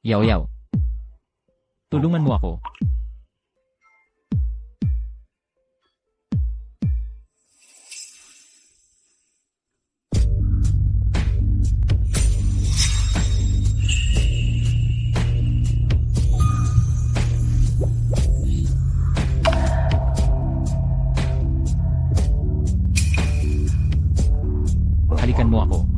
Yaw yaw. Tulungan mo ako. Halikan mo ako.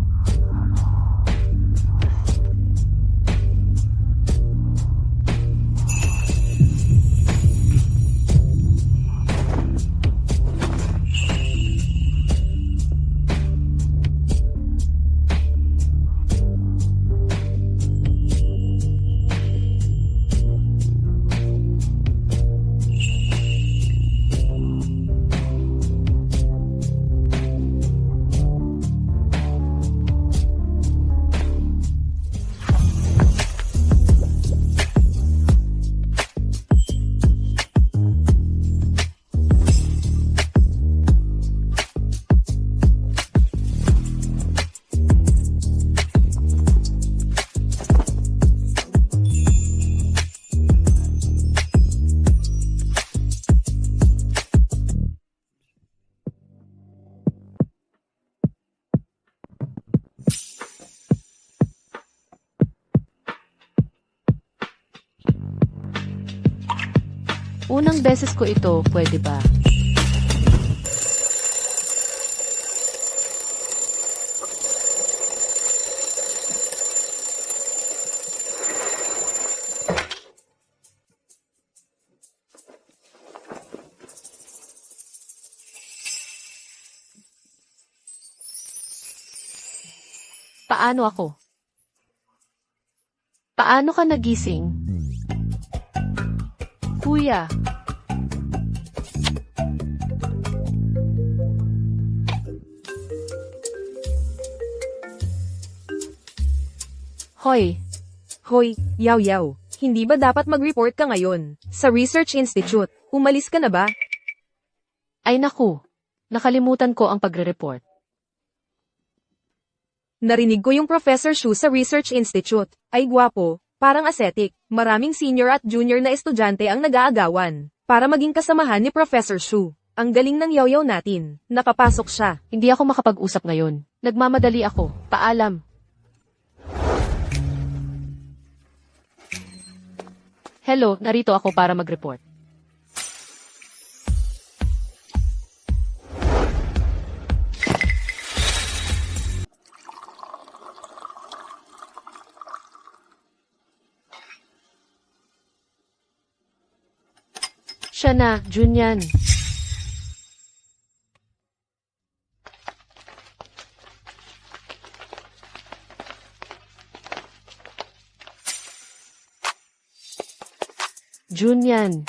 Unang beses ko ito, pwede ba? Paano ako? Paano ka nagising? Kuya. Hoy. Hoy, yaw-yaw. Hindi ba dapat mag-report ka ngayon? Sa Research Institute. Umalis ka na ba? Ay naku. Nakalimutan ko ang pagre-report. Narinig ko yung Professor Shu sa Research Institute. Ay gwapo, parang ascetic. Maraming senior at junior na estudyante ang nag-aagawan. Para maging kasamahan ni Professor Shu. Ang galing ng yaw-yaw natin. Nakapasok siya. Hindi ako makapag-usap ngayon. Nagmamadali ako. Paalam. Hello, narito ako para mag-report. Siya na, Junyan. Junyan.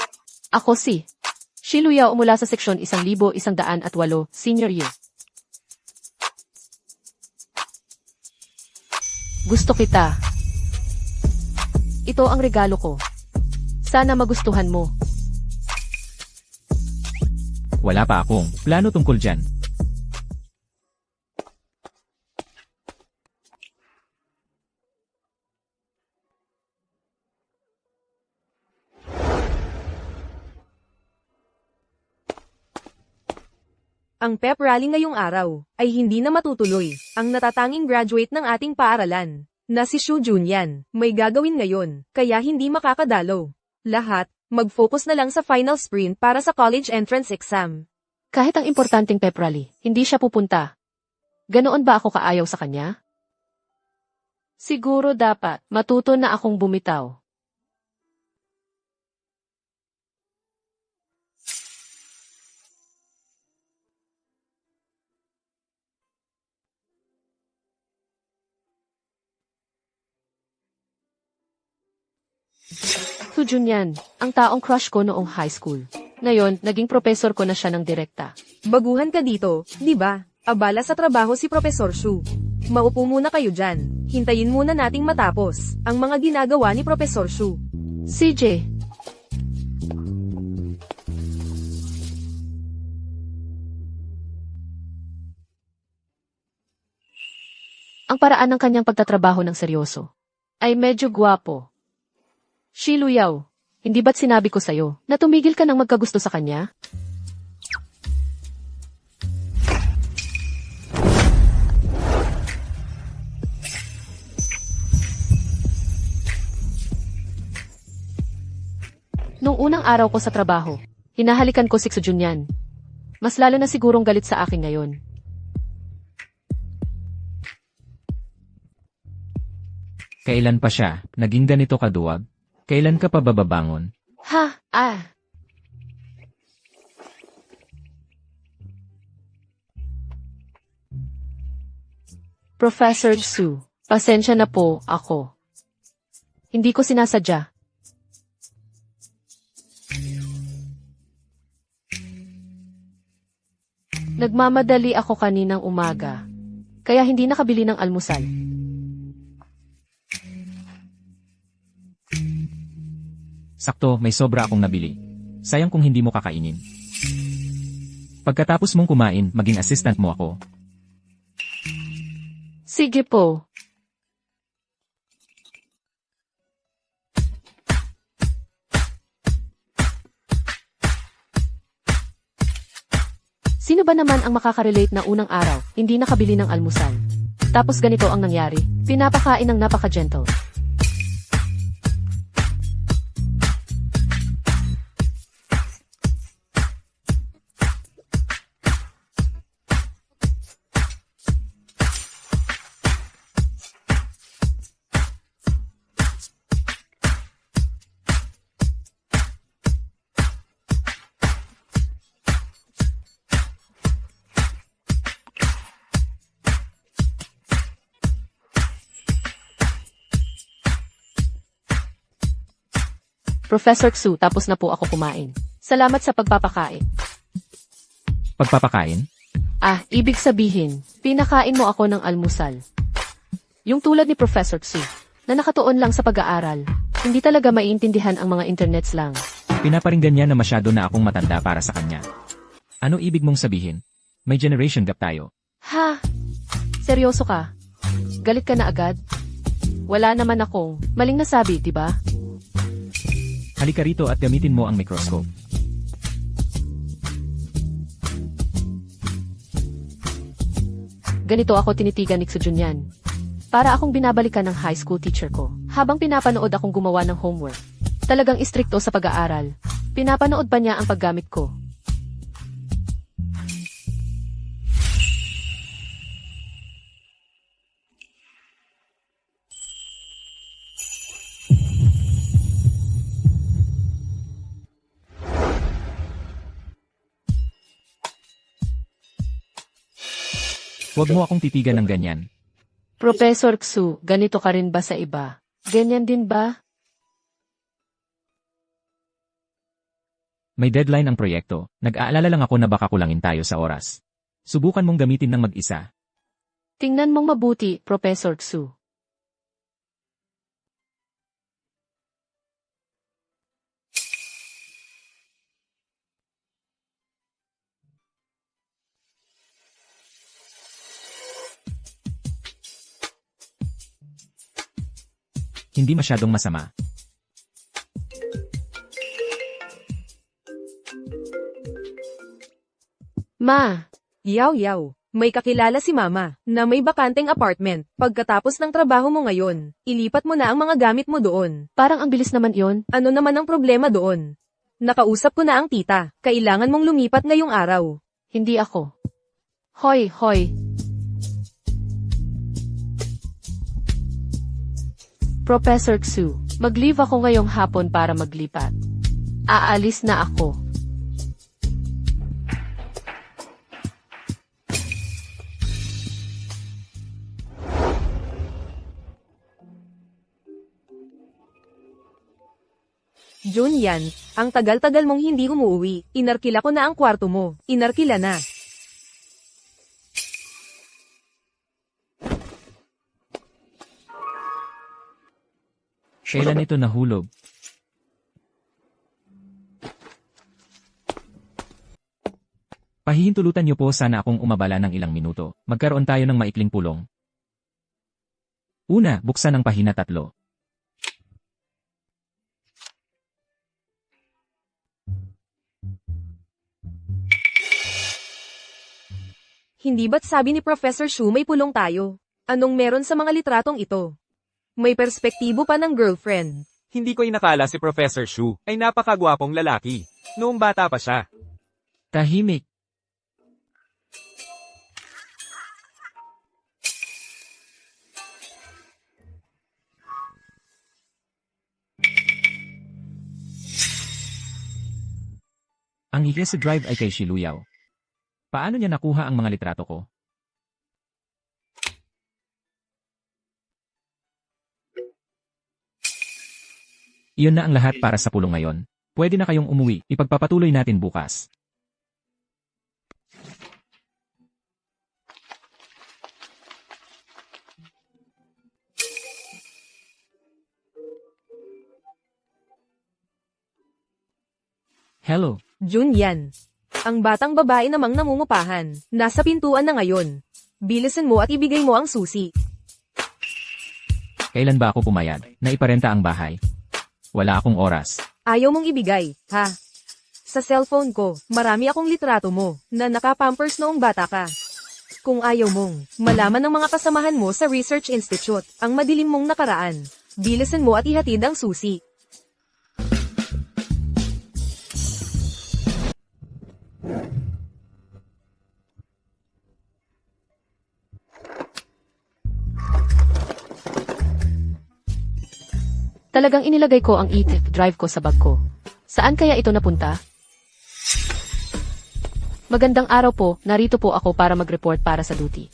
Ako si Shiluyao mula sa seksyon 1108, senior year. Gusto kita. Ito ang regalo ko. Sana magustuhan mo. Wala pa akong plano tungkol dyan. Ang pep rally ngayong araw ay hindi na matutuloy. Ang natatanging graduate ng ating paaralan na si Shu Junyan may gagawin ngayon kaya hindi makakadalaw. Lahat, mag-focus na lang sa final sprint para sa college entrance exam. Kahit ang importanteng pep rally, hindi siya pupunta. Ganoon ba ako kaayaw sa kanya? Siguro dapat matuto na akong bumitaw. Su Junyan, ang taong crush ko noong high school. Ngayon, naging professor ko na siya ng direkta. Baguhan ka dito, di ba? Abala sa trabaho si Professor Shu. Maupo muna kayo dyan. Hintayin muna nating matapos ang mga ginagawa ni Professor Shu. CJ. Ang paraan ng kanyang pagtatrabaho ng seryoso ay medyo gwapo. Shiluyaw, hindi ba't sinabi ko sa'yo na tumigil ka ng magkagusto sa kanya? Nung unang araw ko sa trabaho, hinahalikan ko si Xujun. Mas lalo na sigurong galit sa akin ngayon. Kailan pa siya naging ganito kaduwag? Kailan ka pa bababangon? Ha, Professor Xu, pasensya na po ako. Hindi ko sinasadya. Nagmamadali ako kaninang umaga, kaya hindi nakabili ng almusal. Sakto, may sobra akong nabili. Sayang kung hindi mo kakainin. Pagkatapos mong kumain, maging assistant mo ako. Sige po. Sino ba naman ang makaka-relate na unang araw, hindi nakabili ng almusal? Tapos ganito ang nangyari, pinapakain ng napaka-gentle. Professor Xu, tapos na po ako kumain. Salamat sa pagpapakain. Pagpapakain? Ibig sabihin, pinakain mo ako ng almusal. Yung tulad ni Professor Xu, na nakatuon lang sa pag-aaral, hindi talaga maiintindihan ang mga internets lang. Pinaparinggan niya na masyado na akong matanda para sa kanya. Ano ibig mong sabihin? May generation gap tayo. Ha? Seryoso ka? Galit ka na agad? Wala naman akong maling nasabi, di ba? Halika rito at gamitin mo ang microscope. Ganito ako tinitigan ni Xujun. Para akong binabalikan ng high school teacher ko, habang pinapanood akong gumawa ng homework. Talagang istrikto sa pag-aaral. Pinapanood pa niya ang paggamit ko. Huwag mo akong titigan ng ganyan. Professor Xu, ganito ka rin ba sa iba? Ganyan din ba? May deadline ang proyekto. Nag-aalala lang ako na baka kulangin tayo sa oras. Subukan mong gamitin ng mag-isa. Tingnan mong mabuti, Professor Xu. Hindi masyadong masama. Ma, Yaw. May kakilala si Mama na may bakanteng apartment. Pagkatapos ng trabaho mo ngayon, ilipat mo na ang mga gamit mo doon. parang ang bilis naman yon. Ano naman ang problema doon? Nakausap ko na ang tita. Kailangan mong lumipat ngayong araw. Hindi ako. Hoy. Professor Xu, mag-leave ako ngayong hapon para maglipat. Aalis na ako. Junyan, ang tagal-tagal mong hindi umuwi. Inarkila ko na ang kwarto mo. Inarkila na. Kailan ito nahulog? Pahihintulutan niyo po sana akong umabala ng ilang minuto. Magkaroon tayo ng maikling pulong. Una, buksan ang pahina 3. Hindi ba't sabi ni Professor Shu may pulong tayo? Anong meron sa mga litratong ito? May perspektibo pa ng girlfriend. Hindi ko inakala si Professor Shu ay napakagwapong lalaki. Noong bata pa siya. Tahimik. Ang Yes Drive ay kay Shiluyaw. Paano niya nakuha ang mga litrato ko? Iyon na ang lahat para sa pulong ngayon. Pwede na kayong umuwi, ipagpapatuloy natin bukas. Hello. Junyan. Ang batang babae namang nangungupahan. Nasa pintuan na ngayon. Bilisan mo at ibigay mo ang susi. Kailan ba ako pumayag na iparenta ang bahay? Wala akong oras. Ayaw mong ibigay, ha? Sa cellphone ko, marami akong litrato mo, na nakapampers noong bata ka. Kung ayaw mong malaman ng mga kasamahan mo sa Research Institute, ang madilim mong nakaraan, bilisan mo at ihatid ang susi. Talagang inilagay ko ang drive ko sa bag ko. Saan kaya ito napunta? Magandang araw po, narito po ako para mag-report para sa duty.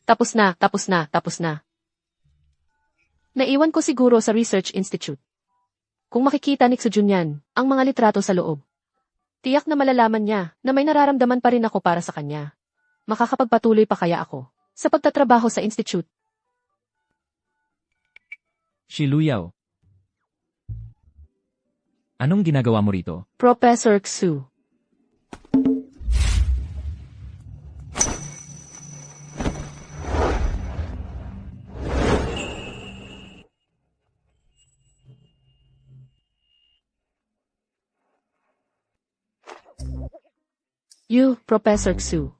Tapos na. Naiwan ko siguro sa Research Institute. Kung makikita ni Xujunyan, ang mga litrato sa loob. Tiyak na malalaman niya na may nararamdaman pa rin ako para sa kanya. Makakapagpatuloy pa kaya ako sa pagtatrabaho sa institute? Shiluyaw. Anong ginagawa mo rito? Professor Xu. Professor Xu.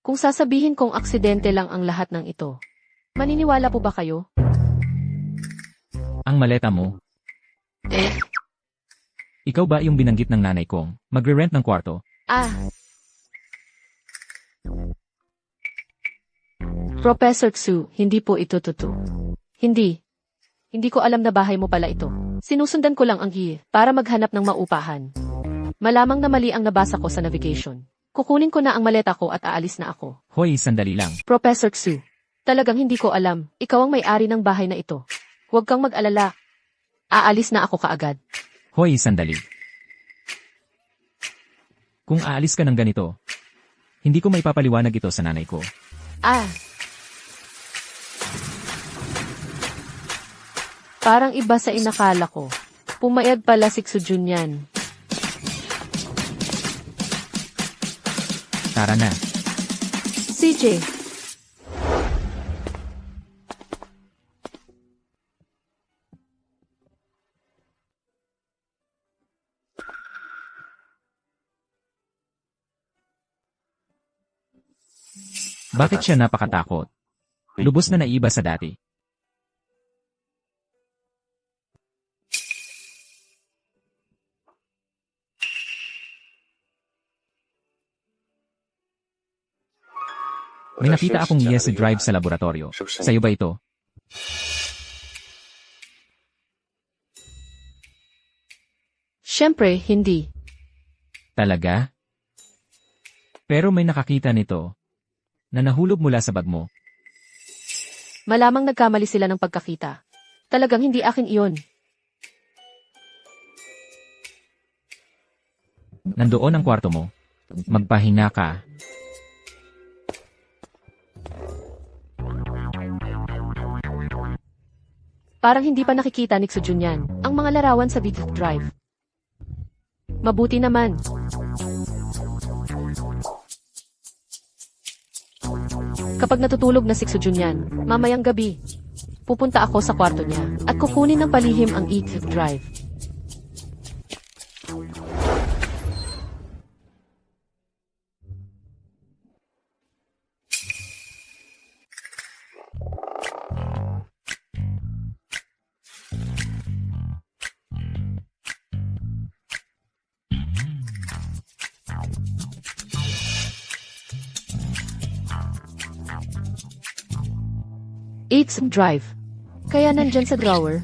Kung sasabihin kong aksidente lang ang lahat ng ito, maniniwala po ba kayo? Ang maleta mo. Eh? Ikaw ba yung binanggit ng nanay kong magre-rent ng kwarto? Professor Xu, hindi po ito totoo. Hindi. Hindi ko alam na bahay mo pala ito. Sinusundan ko lang ang para maghanap ng maupahan. Malamang na mali ang nabasa ko sa navigation. Kukunin ko na ang maleta ko at aalis na ako. Hoy, sandali lang. Professor Xu, talagang hindi ko alam. Ikaw ang may-ari ng bahay na ito. Huwag kang mag-alala. Aalis na ako kaagad. Hoy, sandali. Kung aalis ka ng ganito, hindi ko maipapaliwanag ito sa nanay ko. Parang iba sa inakala ko. Pumayag pala si Xujunyan. Tara na. CJ. Bakit siya napakatakot? Lubos na naiba sa dati. May nakita akong Yes Drive sa laboratorio. Sa'yo ba ito? Siyempre, hindi. Talaga? Pero may nakakita nito na nahulog mula sa bag mo. Malamang nagkamali sila ng pagkakita. Talagang hindi akin iyon. Nandoon ang kwarto mo. Magpahinga ka. Parang hindi pa nakikita ni Xujunyan ang mga larawan sa video drive. Mabuti naman. Kapag natutulog na si Xujunyan, mamayang gabi, pupunta ako sa kwarto niya at kukunin ng palihim ang e-drive. It's drive. Kaya nandyan sa drawer.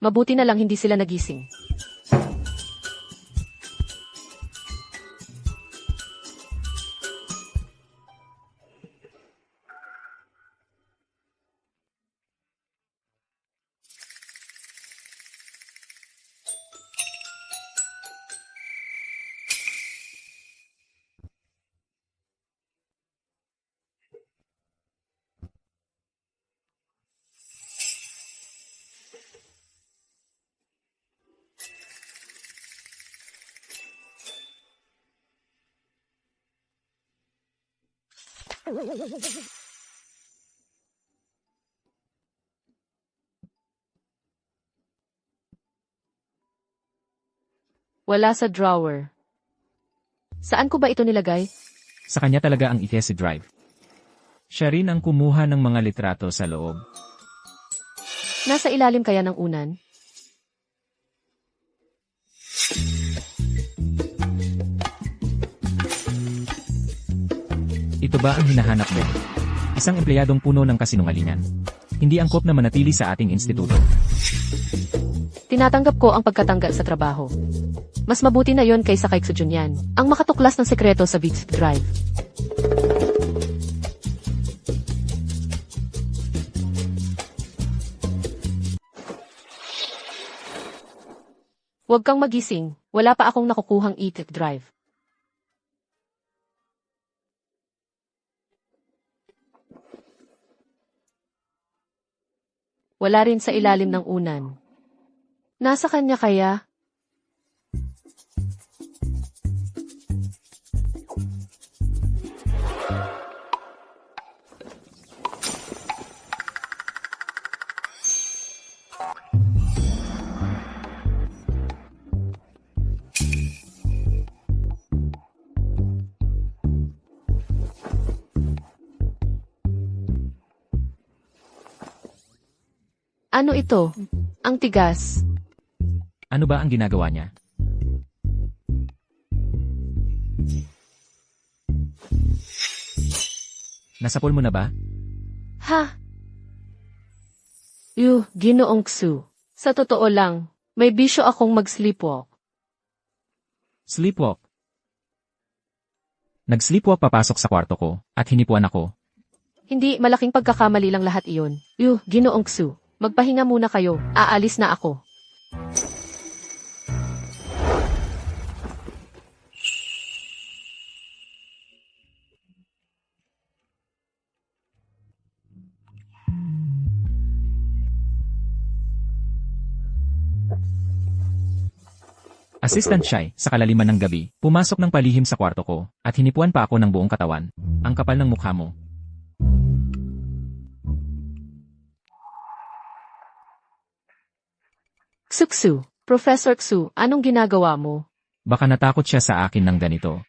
Mabuti na lang hindi sila nagising. Wala sa drawer. Saan ko ba ito nilagay? Sa kanya talaga ang ETC drive. Siya rin ang kumuha ng mga litrato sa loob. Nasa ilalim kaya ng unan? Ito ba ang hinahanap mo? Isang empleyadong puno ng kasinungalingan. Hindi angkop na manatili sa ating instituto. Tinatanggap ko ang pagkatanggal sa trabaho. Mas mabuti na yon kaysa kay Xujunyan, ang makatuklas ng sekreto sa Beats Drive. Huwag kang magising, wala pa akong nakukuhang e-tech drive. Wala rin sa ilalim ng unan. Nasa kanya kaya? Ano ito? Ang tigas. Ano ba ang ginagawa niya? Nasapol mo na ba? Ha? Ginoong Xu. Sa totoo lang, may bisyo akong mag-sleepwalk. Sleepwalk. Nag-sleepwalk papasok sa kwarto ko at hinipuan ako. Hindi, malaking pagkakamali lang lahat iyon. Ginoong Xu. Magpahinga muna kayo. Aalis na ako. Assistant Shai, sa kalaliman ng gabi, pumasok ng palihim sa kwarto ko at hinipuan pa ako ng buong katawan. Ang kapal ng mukha mo. Xu, Professor Xu, anong ginagawa mo? Baka natakot siya sa akin ng ganito.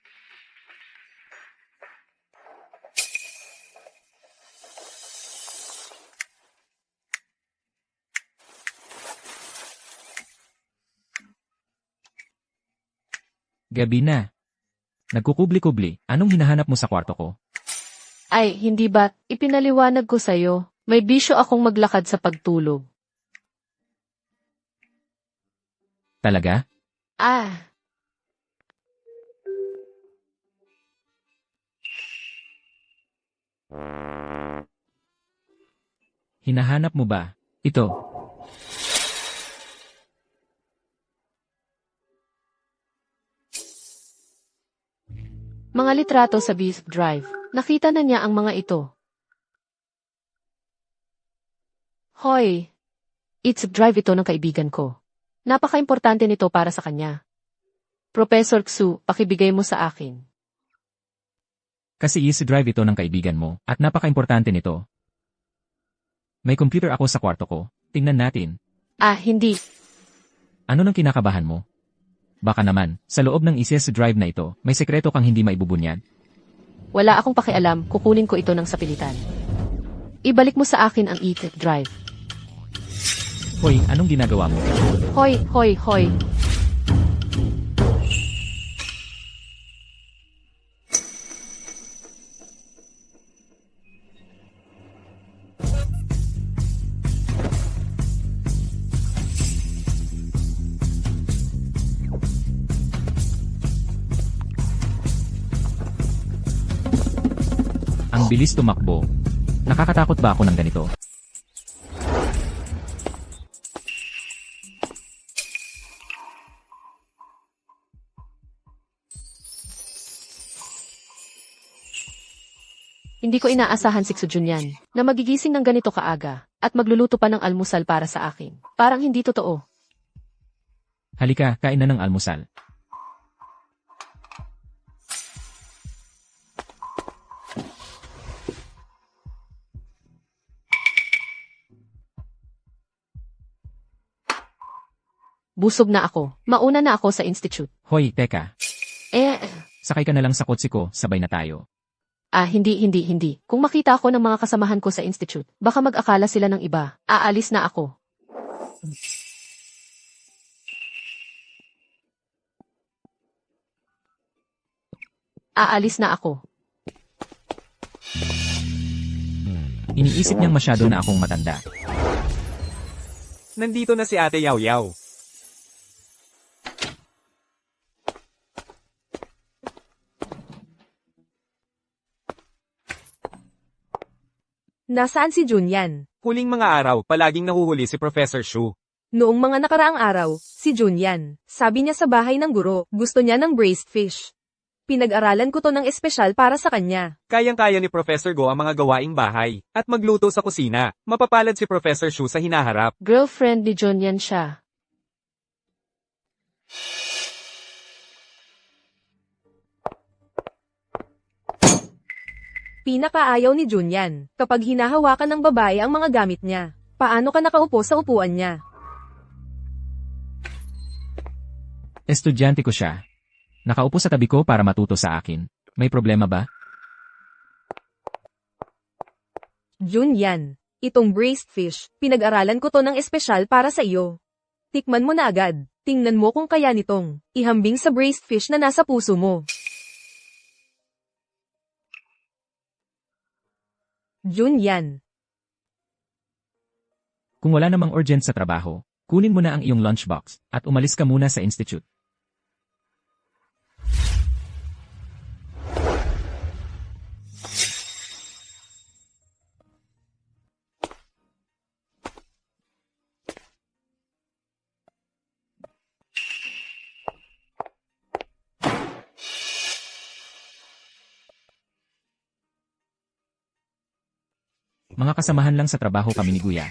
Gabi na. Nagkukubli-kubli, anong hinahanap mo sa kwarto ko? Ay, hindi ba? Ipinaliwanag ko sa'yo. May bisyo akong maglakad sa pagtulog. Talaga? Hinahanap mo ba? Ito. Mga litrato sa Beast Drive. Nakita na niya ang mga ito. Hoy! It's Drive ito ng kaibigan ko. Napaka-importante nito para sa kanya. Professor Xu, pakibigay mo sa akin. Kasi easy drive ito ng kaibigan mo at napaka-importante nito. May computer ako sa kwarto ko. Tingnan natin. Hindi. Ano nang kinakabahan mo? Baka naman, sa loob ng ECS drive na ito, may sekreto kang hindi maibubunyag. Wala akong pakialam, kukunin ko ito ng sapilitan. Ibalik mo sa akin ang e-drive. Hoy, anong ginagawa mo? Hoy, hoy, hoy. Ang bilis tumakbo. Nakakatakot ba ako ng ganito? Hindi ko inaasahan si Junyan na magigising ng ganito kaaga at magluluto pa ng almusal para sa akin. Parang hindi totoo. Halika, kain na ng almusal. Busog na ako. Mauna na ako sa institute. Hoy, teka. Eh, Sakay ka na lang sa kotse ko, sabay na tayo. hindi. Kung makita ako ng mga kasamahan ko sa institute, baka mag-akala sila ng iba. Aalis na ako. Aalis na ako. Iniisip niyang masyado na akong matanda. Nandito na si Ate Yaw Yaw. Nasaan si Junyan? Huling mga araw, palaging nahuhuli si Professor Shu. Noong mga nakaraang araw, si Junyan, sabi niya sa bahay ng guro, gusto niya ng braised fish. Pinag-aralan ko to ng espesyal para sa kanya. Kayang-kaya ni Professor Go ang mga gawaing bahay, at magluto sa kusina. Mapapalad si Professor Shu sa hinaharap. Girlfriend ni Junyan siya. Pinakaayaw ni Junyan, kapag hinahawakan ng babae ang mga gamit niya. Paano ka nakaupo sa upuan niya? Estudyante ko siya. Nakaupo sa tabi ko para matuto sa akin. May problema ba? Junyan, itong braised fish, pinag-aralan ko to ng espesyal para sa iyo. Tikman mo na agad. Tingnan mo kung kaya nitong ihambing sa braised fish na nasa puso mo. Junyan. Kung wala namang urgent sa trabaho, kunin mo na ang iyong lunchbox at umalis ka muna sa institute. Mga kasamahan lang sa trabaho kami ni Guya.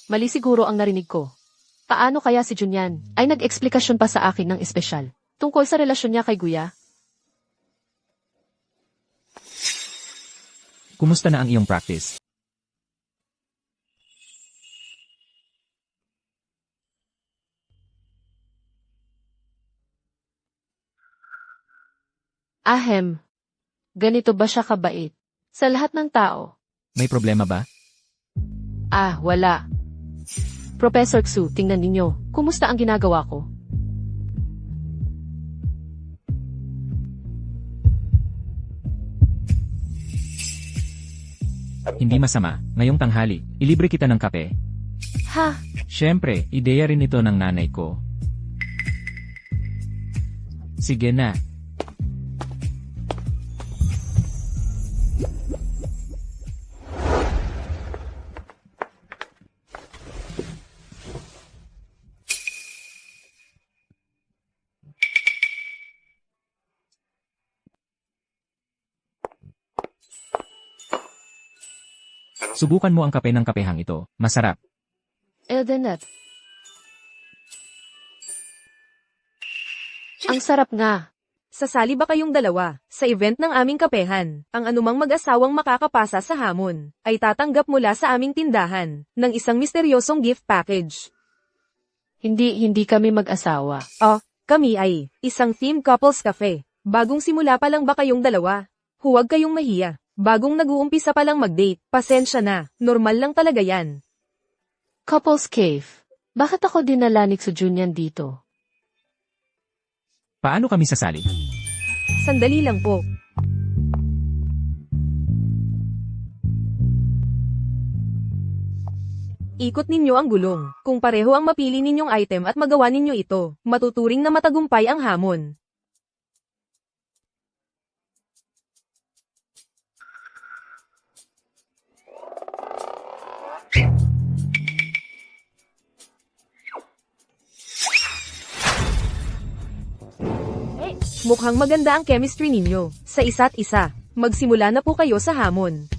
Mali siguro ang narinig ko. Paano kaya si Junyan ay nag-eksplikasyon pa sa akin ng espesyal tungkol sa relasyon niya kay Guya? Kumusta na ang iyong practice? Ahem. Ganito ba siya kabait? Sa lahat ng tao? May problema ba? Wala. Professor Xu, tingnan ninyo. Kumusta ang ginagawa ko? Hindi masama. Ngayong tanghali, ilibre kita ng kape. Ha? Siyempre, ideya rin ito ng nanay ko. Sige na. Subukan mo ang kape ng kapehang ito. Masarap. Eldenet. Ang sarap nga. Sasali ba kayong dalawa sa event ng aming kapehan? Ang anumang mag-asawang makakapasa sa hamon ay tatanggap mula sa aming tindahan ng isang misteryosong gift package. Hindi kami mag-asawa. Kami ay isang team couples cafe. Bagong simula pa lang ba kayong dalawa? Huwag kayong mahiya. Bagong nag-uumpisa pa lang mag-date. Pasensya na. Normal lang talaga yan. Couples Cave. Bakit ako dinala ni Sujunyan dito? Paano kami sasali? Sandali lang po. Ikot ninyo ang gulong. Kung pareho ang mapili ninyong item at magawa ninyo ito, matuturing na matagumpay ang hamon. Mukhang maganda ang chemistry ninyo sa isa't isa. Magsimula na po kayo sa hamon.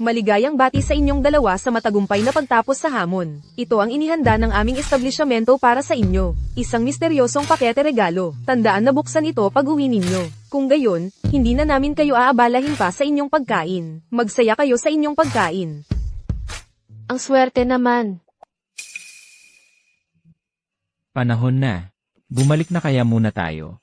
Maligayang bati sa inyong dalawa sa matagumpay na pagtapos sa hamon. Ito ang inihanda ng aming establishmento para sa inyo. Isang misteryosong pakete regalo. Tandaan na buksan ito pag uwi ninyo. Kung gayon, hindi na namin kayo aabalahin pa sa inyong pagkain. Magsaya kayo sa inyong pagkain. Ang swerte naman. Panahon na. Bumalik na kaya muna tayo.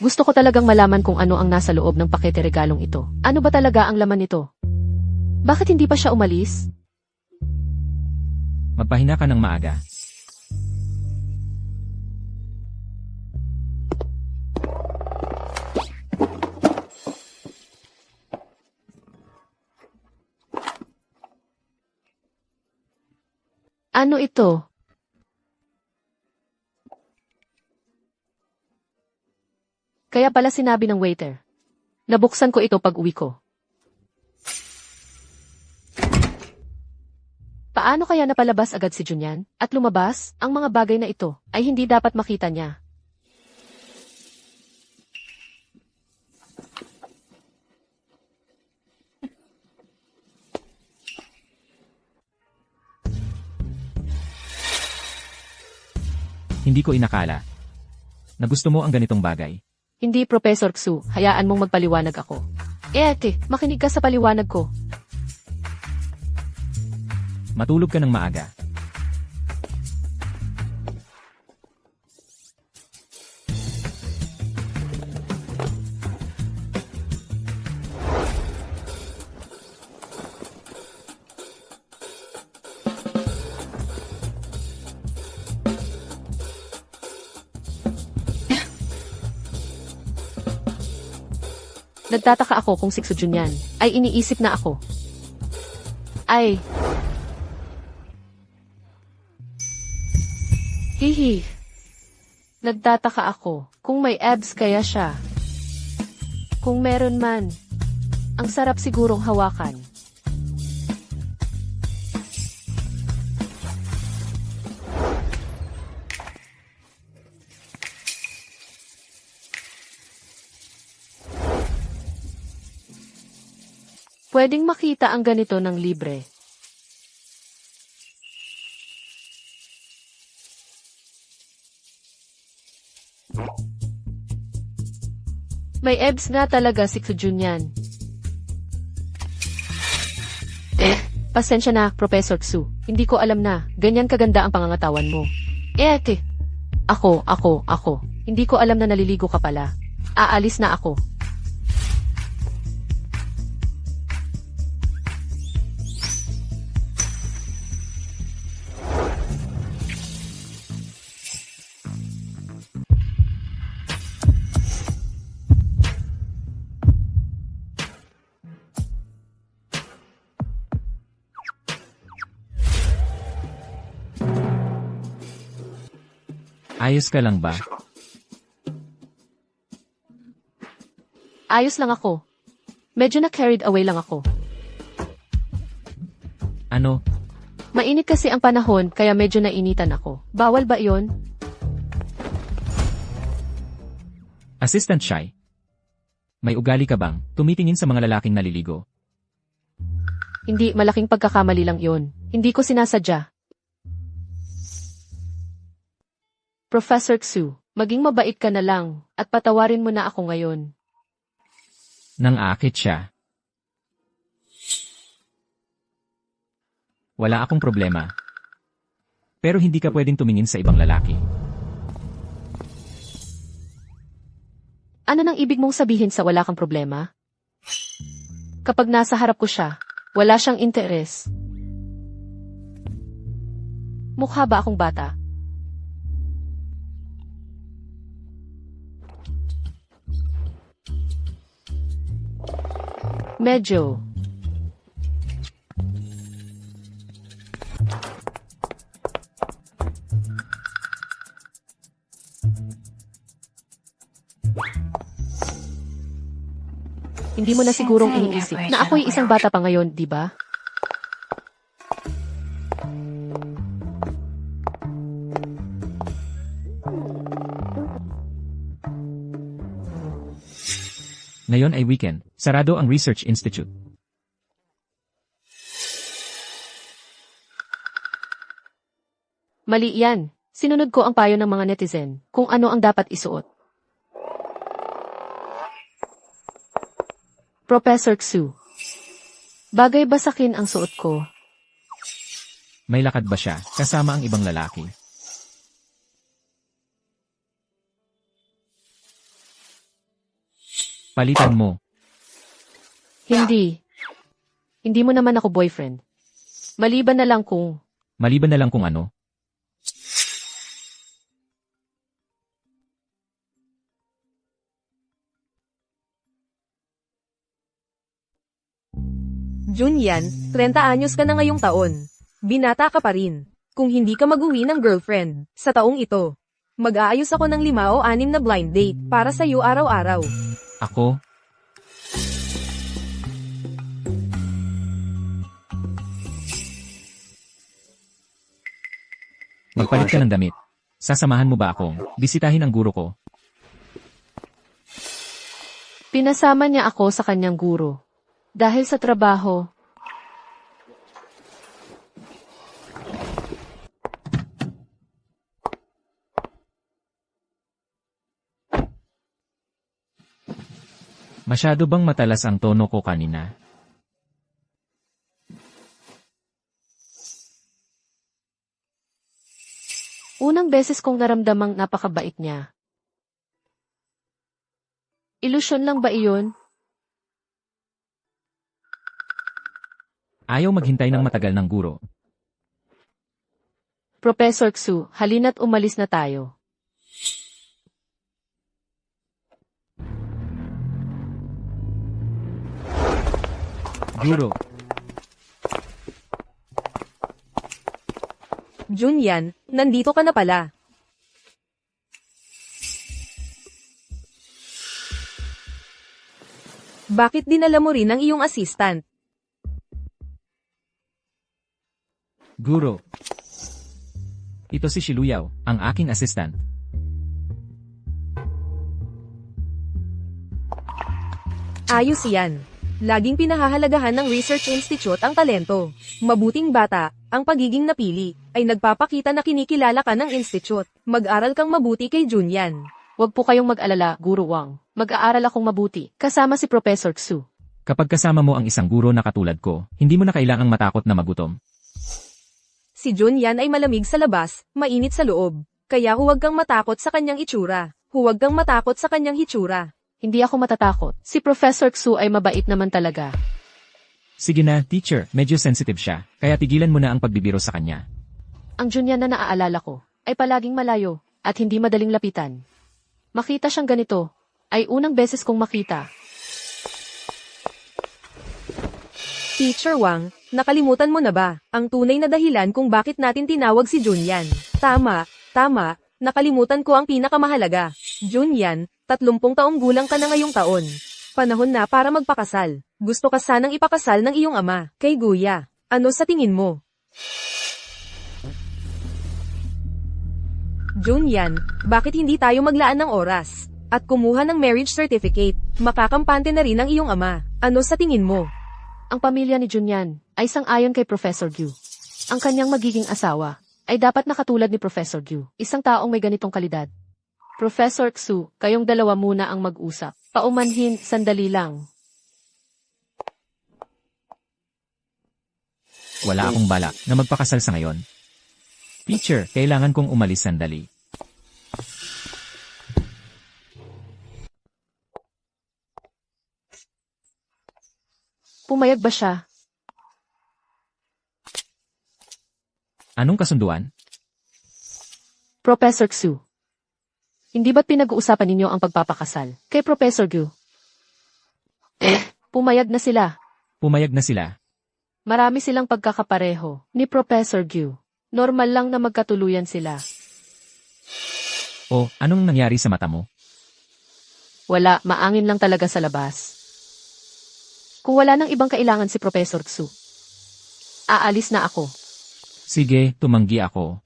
Gusto ko talagang malaman kung ano ang nasa loob ng pakete regalong ito. Ano ba talaga ang laman nito? Bakit hindi pa siya umalis? Magpahinga ka ng maaga. Ano ito? Kaya pala sinabi ng waiter. Nabuksan ko ito pag uwi ko. Paano kaya napalabas agad si Junyan? At lumabas, ang mga bagay na ito ay hindi dapat makita niya. Hindi ko inakala na gusto mo ang ganitong bagay. Hindi, Professor Xu, hayaan mong magpaliwanag ako. Ate, makinig ka sa paliwanag ko. Matulog ka ng maaga. Nagtataka ako kung si Junyan ay iniisip na ako. Ay. Hihi. Nagtataka ako kung may abs kaya siya. Kung meron man, ang sarap sigurong hawakan. Pwedeng makita ang ganito ng libre. May abs nga talaga si Junyan. Pasensya na, Professor Xu. Hindi ko alam na, ganyan kaganda ang pangangatawan mo. Ate. Ako. Hindi ko alam na naliligo ka pala. Aalis na ako. Ayos ka lang ba? Ayos lang ako. Medyo na-carried away lang ako. Ano? Mainit kasi ang panahon kaya medyo nainitan ako. Bawal ba iyon? Assistant Shy? May ugali ka bang tumitingin sa mga lalaking naliligo? Hindi, malaking pagkakamali lang iyon. Hindi ko sinasadya. Professor Xu, maging mabait ka na lang at patawarin mo na ako ngayon. Nang aakit siya. Wala akong problema. Pero hindi ka pwedeng tumingin sa ibang lalaki. Ano nang ibig mong sabihin sa wala kang problema? Kapag nasa harap ko siya, wala siyang interes. Mukha ba akong bata? Medyo. Hindi mo na sigurong iniisip na ako'y isang bata pa ngayon, di ba? Ngayon ay weekend. Sarado ang Research Institute. Mali yan. Sinunod ko ang payo ng mga netizen kung ano ang dapat isuot. Professor Xu, bagay ba sakin ang suot ko? May lakad ba siya kasama ang ibang lalaki? Palitan mo. Hindi. Hindi mo naman ako boyfriend. Maliban na lang kung Maliban na lang kung ano. Junyan, 30 anyos ka na ngayong taon. Binata ka pa rin. Kung hindi ka mag-uwi ng girlfriend, sa taong ito, mag-aayos ako ng 5 o 6 na blind date para sa'yo araw-araw. Ako? Magpalit ka ng damit. Sasamahan mo ba akong bisitahin ang guro ko? pinasama niya ako sa kanyang guro. Dahil sa trabaho, Masyado bang matalas ang tono ko kanina? unang beses kong naramdamang napakabait niya. Ilusyon lang ba iyon? Ayaw maghintay ng matagal ng guro. Professor Xu, halina't umalis na tayo. Guro, Junyan, nandito ka na pala. Bakit dinala mo rin ang iyong assistant? guro. Ito si Shiluyaw, ang aking assistant. Ayos yan. Laging pinahahalagahan ng Research Institute ang talento. Mabuting bata, ang pagiging napili, ay nagpapakita na kinikilala ka ng institute. Mag-aral kang mabuti kay Junyan. Huwag po kayong mag-alala, Guro Wang. Mag-aaral akong mabuti, kasama si Professor Xu. Kapag kasama mo ang isang guro na katulad ko, hindi mo na kailangang matakot na magutom. Si Junyan ay malamig sa labas, mainit sa loob. Kaya huwag kang matakot sa kanyang itsura. Huwag kang matakot sa kanyang hitsura. Hindi ako matatakot. Si Professor Xu ay mabait naman talaga. Sige na, teacher, medyo sensitive siya, kaya tigilan mo na ang pagbibiro sa kanya. Ang Junyan na naaalala ko, ay palaging malayo, at hindi madaling lapitan. Makita siyang ganito, ay unang beses kong makita. Teacher Wang, nakalimutan mo na ba ang tunay na dahilan kung bakit natin tinawag si Junyan? Tama, Nakalimutan ko ang pinakamahalaga. Junyan, 30 taong gulang ka na ngayong taon. Panahon na para magpakasal. Gusto ka sanang ipakasal ng iyong ama, kay Guya. Ano sa tingin mo? Junyan, bakit hindi tayo maglaan ng oras? At kumuha ng marriage certificate, makakampante na rin ang iyong ama. Ano sa tingin mo? Ang pamilya ni Junyan ay sang-ayon kay Professor Gyu. Ang kanyang magiging asawa ay dapat na katulad ni Professor Gyu, isang taong may ganitong kalidad. Professor Xu, kayong dalawa muna ang mag-usap. Paumanhin, sandali lang. Wala akong balak na magpakasal sa ngayon. Teacher, kailangan kong umalis sandali. Pumayag ba siya? Anong kasunduan? Professor Xu. Hindi ba't pinag-uusapan ninyo ang pagpapakasal kay Professor Gyu? Pumayag na sila. Pumayag na sila. Marami silang pagkakapareho ni Professor Gyu. Normal lang na magkatuluyan sila. O, anong nangyari sa mata mo? Wala, maangin lang talaga sa labas. Kung wala nang ibang kailangan si Professor Xu, aalis na ako. Sige, tumanggi ako.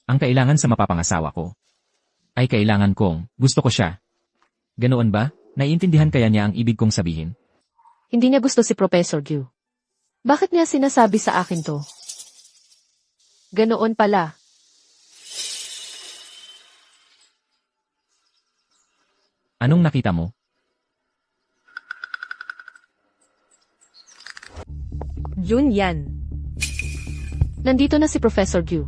Ang kailangan sa mapapangasawa ko ay kailangan kong gusto ko siya. Ganoon ba? Naiintindihan kaya niya ang ibig kong sabihin? Hindi niya gusto si Professor Gyu. Bakit niya sinasabi sa akin to? Ganoon pala. Anong nakita mo? Junyan. Nandito na si Professor Gyu.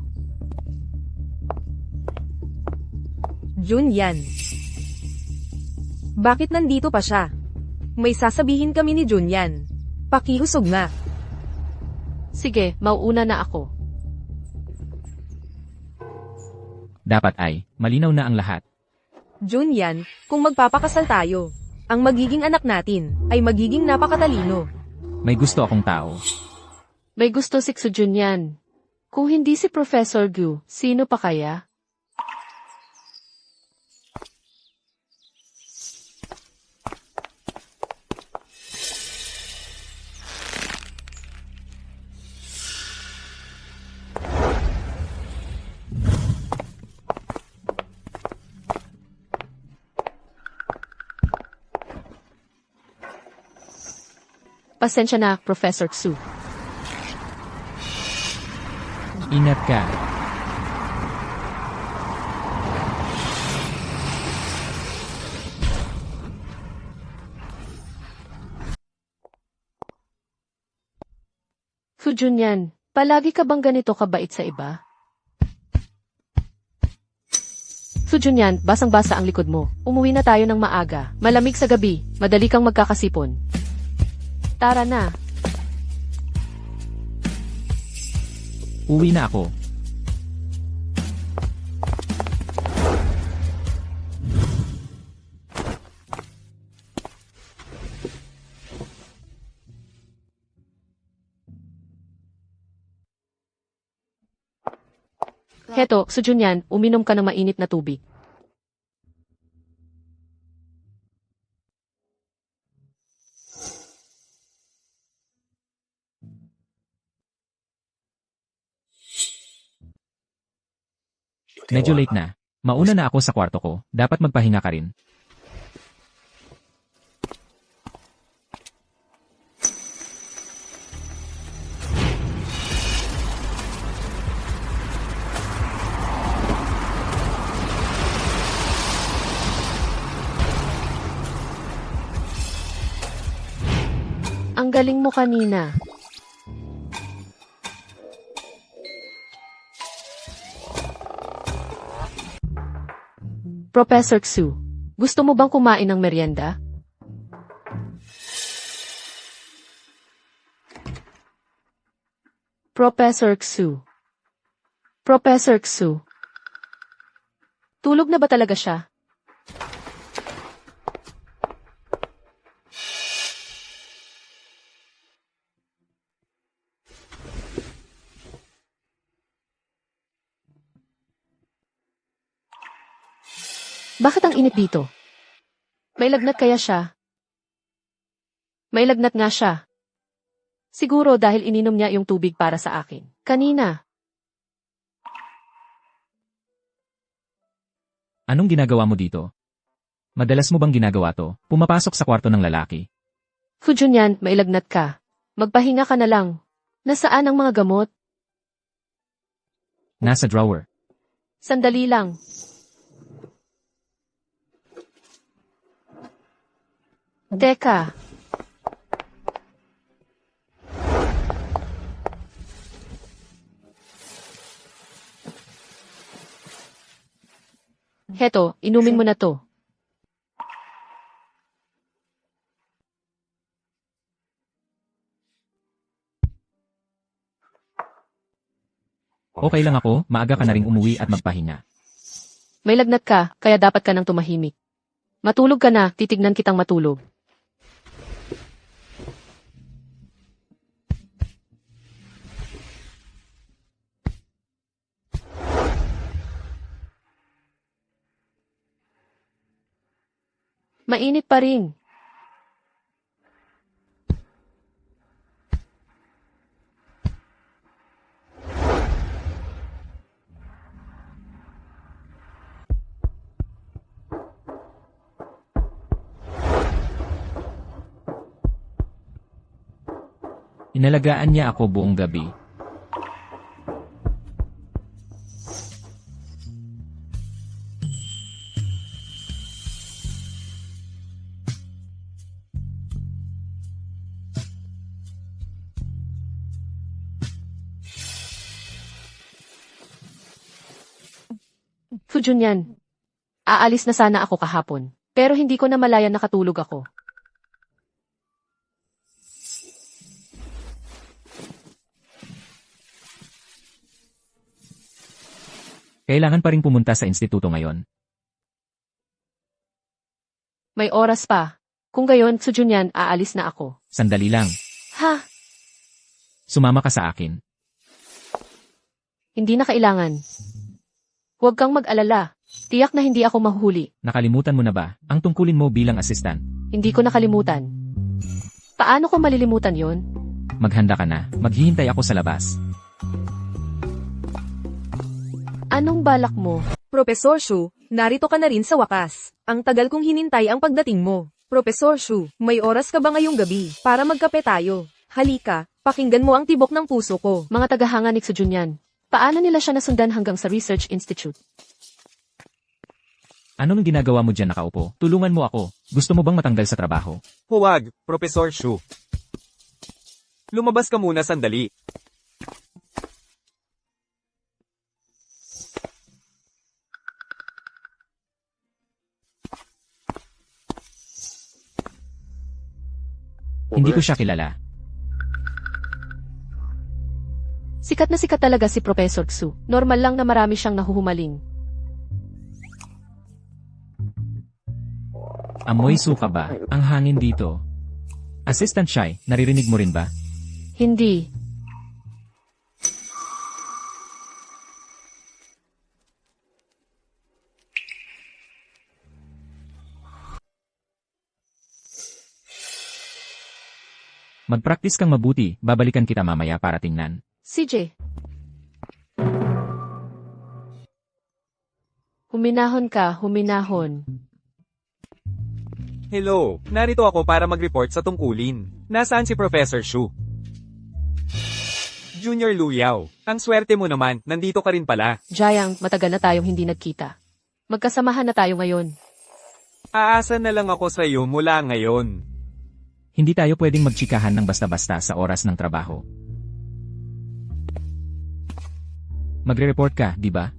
Junyan. Bakit nandito pa siya? May sasabihin kami ni Junyan. Pakihusog na. Sige, mauuna na ako. Dapat ay, malinaw na ang lahat. Junyan, kung magpapakasal tayo, ang magiging anak natin ay magiging napakatalino. May gusto akong tao. May gusto si Xu Junyan. Kung hindi si Professor Gyu, sino pa kaya? Pasensya na, Professor Xu. Ingat ka. Xu Junyan, palagi ka bang ganito kabait sa iba? Xu Junyan, basang-basa ang likod mo. Umuwi na tayo ng maaga. Malamig sa gabi, madali kang magkakasipon. Tara na. Uwi na ako. Heto, Xu Junyan, uminom ka ng mainit na tubig. Medyo late na. Mauna na ako sa kwarto ko. Dapat magpahinga ka rin. Ang galing mo kanina. Professor Xu, gusto mo bang kumain ng merienda? Professor Xu. Professor Xu. Tulog na ba talaga siya? Bakit ang init dito? May lagnat kaya siya? May lagnat nga siya. Siguro dahil ininom niya yung tubig para sa akin. Kanina. Anong ginagawa mo dito? Madalas mo bang ginagawa to? Pumapasok sa kwarto ng lalaki. Fu Junyan, may lagnat ka. Magpahinga ka na lang. Nasaan ang mga gamot? Nasa drawer. Sandali lang. Teka. Heto, inumin mo na to. Okay lang ako, maaga ka na ring umuwi at magpahinga. May lagnat ka, kaya dapat ka nang tumahimik. Matulog ka na, titignan kitang matulog. Mainit pa rin. Inalagaan niya ako buong gabi. Fu Junyan, aalis na sana ako kahapon. Pero hindi ko na malaya nakatulog ako. Kailangan pa ring pumunta sa instituto ngayon. May oras pa. Kung gayon, Fu Junyan, aalis na ako. Sandali lang. Ha? Sumama ka sa akin. Hindi na kailangan. Huwag kang mag-alala. Tiyak na hindi ako mahuhuli. Nakalimutan mo na ba ang tungkulin mo bilang assistant? Hindi ko nakalimutan. Paano ko malilimutan yon? Maghanda ka na. Maghihintay ako sa labas. Anong balak mo? Professor Shu, narito ka na rin sa wakas. Ang tagal kong hinintay ang pagdating mo. Professor Shu, may oras ka ba ngayong gabi para magkape tayo? Halika, pakinggan mo ang tibok ng puso ko. Mga tagahanga ni Fu Junyan, paano nila siya nasundan hanggang sa Research Institute? Ano nang ginagawa mo dyan nakaupo? Tulungan mo ako. Gusto mo bang matanggal sa trabaho? Huwag, Professor Shu. Lumabas ka muna sandali. Hindi ko siya kilala. Sikat na sikat talaga si Professor Xu. Normal lang na marami siyang nahuhumaling. Amoy suka ba? Ang hangin dito. Assistant Shai, naririnig mo rin ba? Hindi. Mag-practice kang mabuti, babalikan kita mamaya para tingnan. CJ. Huminahon ka, huminahon. Hello, narito ako para mag-report sa tungkulin. Nasaan si Professor Shu? Junior Luyao, ang swerte mo naman, nandito ka rin pala. Jayang, matagal na tayong hindi nagkita. Magkasamahan na tayo ngayon. Aasa na lang ako sa iyo mula ngayon. Hindi tayo pwedeng magtsikahan ng basta-basta sa oras ng trabaho. Magre-report ka, di ba?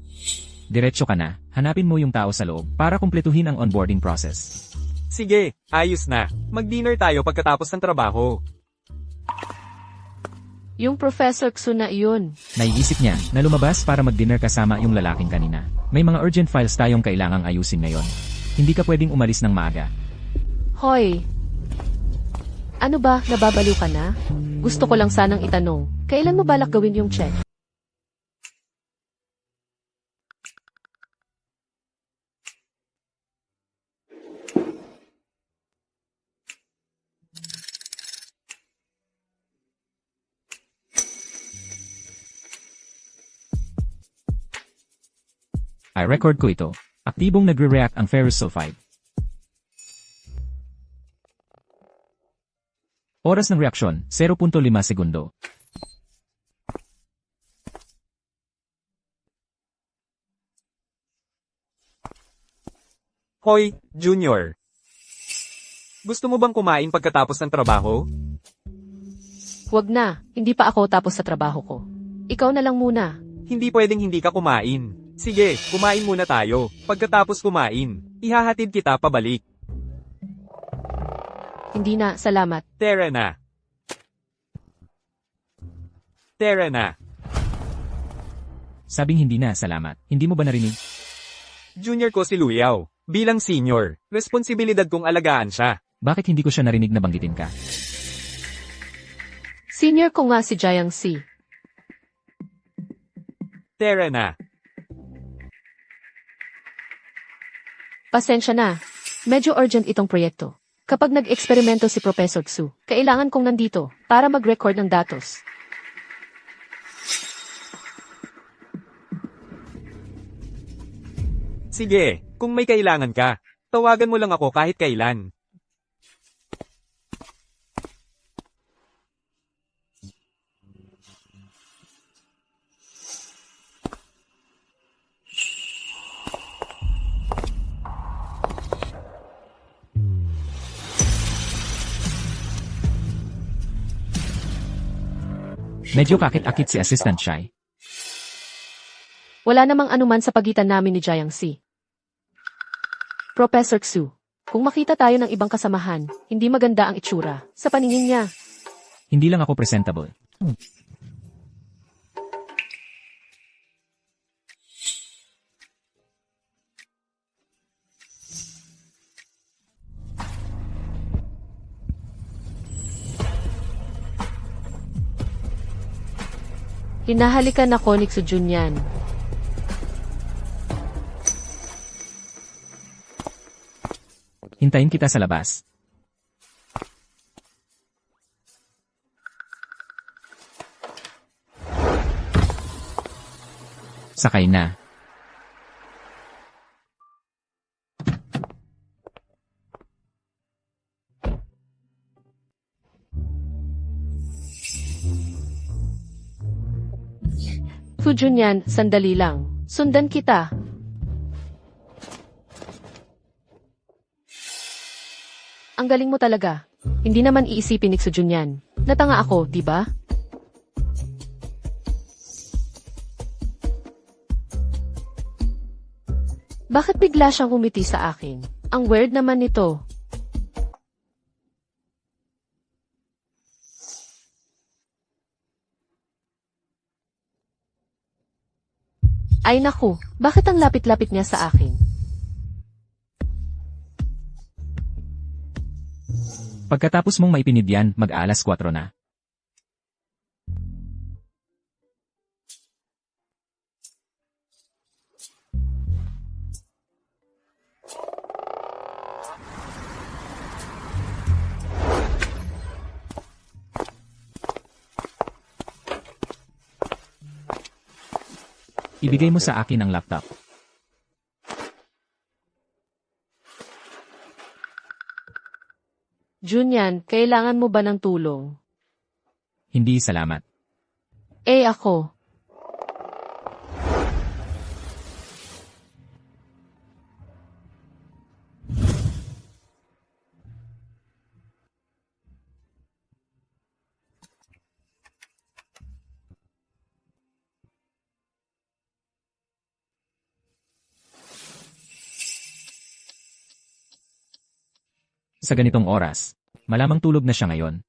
Diretso ka na, hanapin mo yung tao sa loob para kumpletuhin ang onboarding process. Sige, ayos na. Mag-dinner tayo pagkatapos ng trabaho. Yung Professor Xu na iyon. Naiisip niya na lumabas para mag-dinner kasama yung lalaking kanina. May mga urgent files tayong kailangang ayusin ngayon. Hindi ka pwedeng umalis ng maaga. Hoy! Ano ba, nababaliw ka na? Gusto ko lang sanang itanong, kailan mo balak gawin yung check? Ay record ko ito. Aktibong nagre-react ang ferrous sulfide. Oras ng reaksyon, 0.5 segundo. Hoy, Junior. Gusto mo bang kumain pagkatapos ng trabaho? Huwag na, hindi pa ako tapos sa trabaho ko. Ikaw na lang muna. Hindi pwedeng hindi ka kumain. Sige, kumain muna tayo. Pagkatapos kumain, ihahatid kita pabalik. Hindi na, salamat. Tara na. Tara na. Sabing hindi na, salamat. Hindi mo ba narinig? Junior ko si Luyaw. Bilang senior, responsibilidad kong alagaan siya. Bakit hindi ko siya narinig na banggitin ka? Senior ko nga si Jiangxi. Tara na. Pasensya na. Medyo urgent itong proyekto. Kapag nag-eksperimento si Professor Xu, kailangan kong nandito para mag-record ng datos. Sige, kung may kailangan ka, tawagan mo lang ako kahit kailan. Medyo kakit-akit si Assistant Shai. Wala namang anuman sa pagitan namin ni Jiangxi. Professor Xu, kung makita tayo ng ibang kasamahan, hindi maganda ang itsura. Sa paningin niya, Hindi lang ako presentable. hinahalikan ako ni Xu Junyan. Hintayin kita sa labas. Sakay na. Xu Junyan, sandali lang. Sundan kita. Ang galing mo talaga. Hindi naman iisipin ni Xu Junyan. Natanga ako, di ba? Bakit bigla siyang umiti sa akin? Ang weird naman nito. Ay naku, bakit ang lapit-lapit niya sa akin? Pagkatapos mong maipinidyan, mag-alas 4 na. Ibigay mo sa akin ang laptop. Junyan, kailangan mo ba ng tulong? Hindi salamat. Eh ako. Sa ganitong oras, malamang tulog na siya ngayon.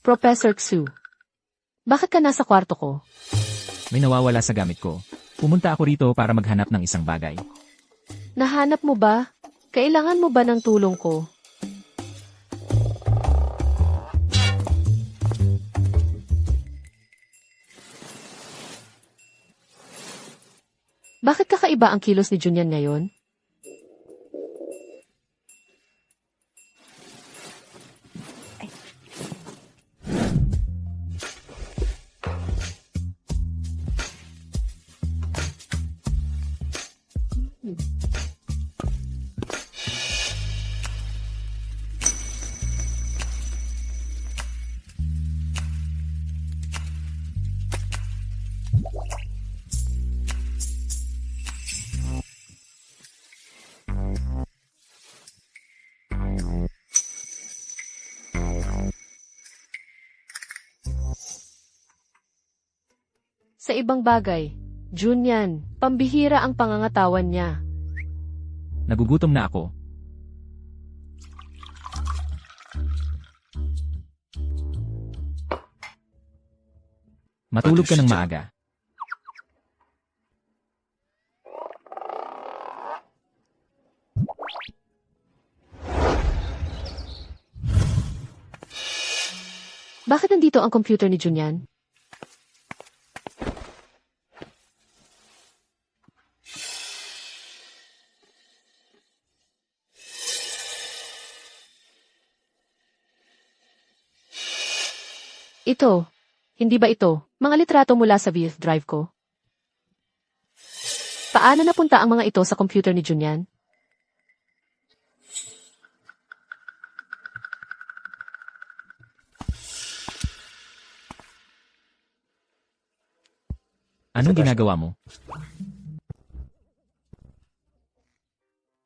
Professor Xu. Bakit ka nasa kwarto ko? May nawawala sa gamit ko. Pumunta ako rito para maghanap ng isang bagay. Nahanap mo ba? Kailangan mo ba ng tulong ko? Bakit kakaiba ang kilos ni Junyan ngayon? Sa ibang bagay, Junyan, pambihira ang pangangatawan niya. Nagugutom na ako. Matulog ka ng maaga. Bakit nandito ang computer ni Junyan? Ito. Hindi ba ito? Mga litrato mula sa VF Drive ko? Paano napunta ang mga ito sa computer ni Junyan? Anong ginagawa mo?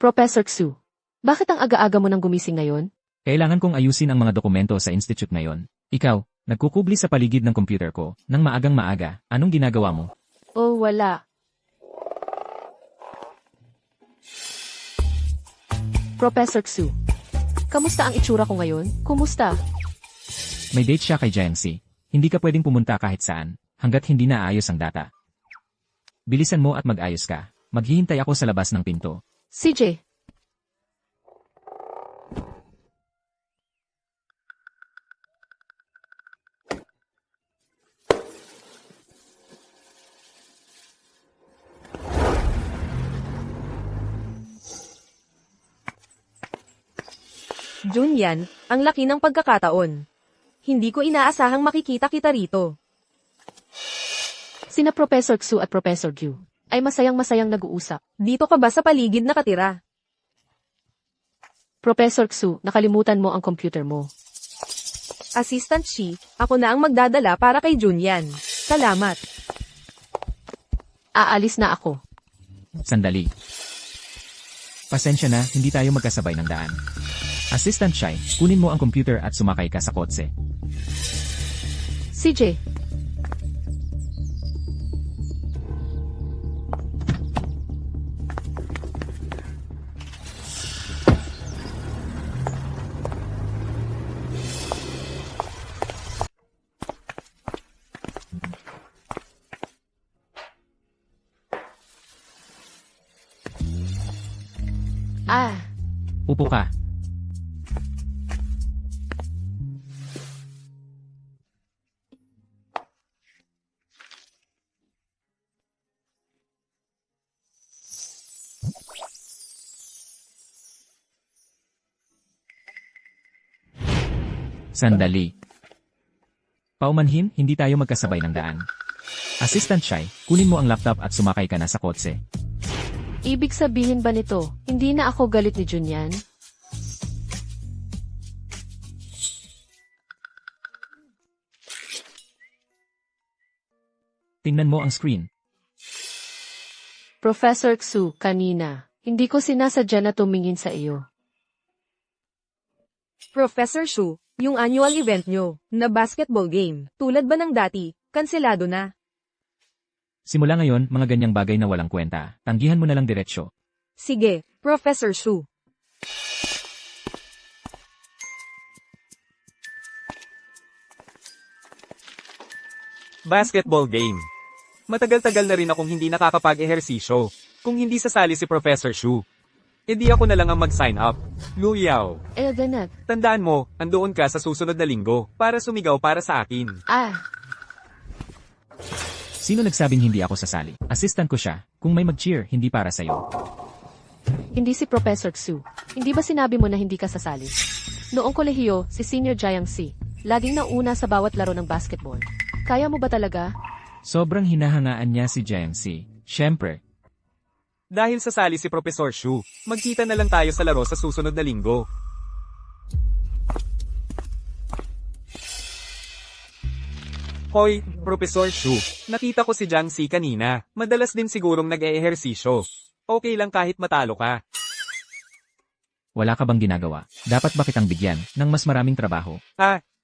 Professor Xu, bakit ang aga-aga mo nang gumising ngayon? Kailangan kong ayusin ang mga dokumento sa institute ngayon. Ikaw, nagkukubli sa paligid ng computer ko, nang maagang maaga. Anong ginagawa mo? Oh, wala. Professor Xu, kamusta ang itsura ko ngayon? Kumusta? May date siya kay Jiangxi. Hindi ka pwedeng pumunta kahit saan, hanggat hindi naayos ang data. Bilisan mo at mag-ayos ka. Maghihintay ako sa labas ng pinto. CJ. Junyan, ang laki ng pagkakataon. Hindi ko inaasahang makikita kita rito. Sina Professor Xu at Professor Gyu ay masayang-masayang nag-uusap. Dito ka ba sa paligid nakatira? Professor Xu, nakalimutan mo ang computer mo. Assistant Shi, ako na ang magdadala para kay Junyan. Salamat. Aalis na ako. Sandali. Pasensya na, hindi tayo magkasabay ng daan. Assistant Shai, kunin mo ang computer at sumakay ka sa kotse. CJ. Upo ka. Sandali. Paumanhin, hindi tayo magkasabay ng daan. Assistant Shai, kunin mo ang laptop at sumakay ka na sa kotse. Ibig sabihin ba nito, hindi na ako galit ni Junyan? Tingnan mo ang screen. Professor Xu, kanina, hindi ko sinasadya na tumingin sa iyo. Professor Shu, yung annual event nyo, na basketball game, tulad ba ng dati, kanselado na? Simula ngayon, mga ganyang bagay na walang kwenta, tanggihan mo na lang diretsyo. Sige, Professor Shu. Basketball game. Matagal-tagal na rin akong hindi nakakapag-ehersisyo. Kung hindi sasali si Professor Shu, edi ako na lang ang mag-sign up. Lu Yao, Elganet. tandaan mo, andoon ka sa susunod na linggo para sumigaw para sa akin. Sino nagsabing hindi ako sasali? Assistant ko siya. Kung may mag-cheer, hindi para sa'yo. Hindi si Professor Xu. Hindi ba sinabi mo na hindi ka sasali? Noong kolehiyo, si Senior Jiang Si, laging nauna sa bawat laro ng basketball. Kaya mo ba talaga? Sobrang hinahangaan niya si JMC. Siyempre, Dahil sasali si Professor Shu, magkita na lang tayo sa laro sa susunod na linggo. Hoy, Professor Shu, nakita ko si Jiang Si kanina. Madalas din sigurong nag-eehersisyo. Okay lang kahit matalo ka. wala ka bang ginagawa? Dapat ba kitang bigyan ng mas maraming trabaho?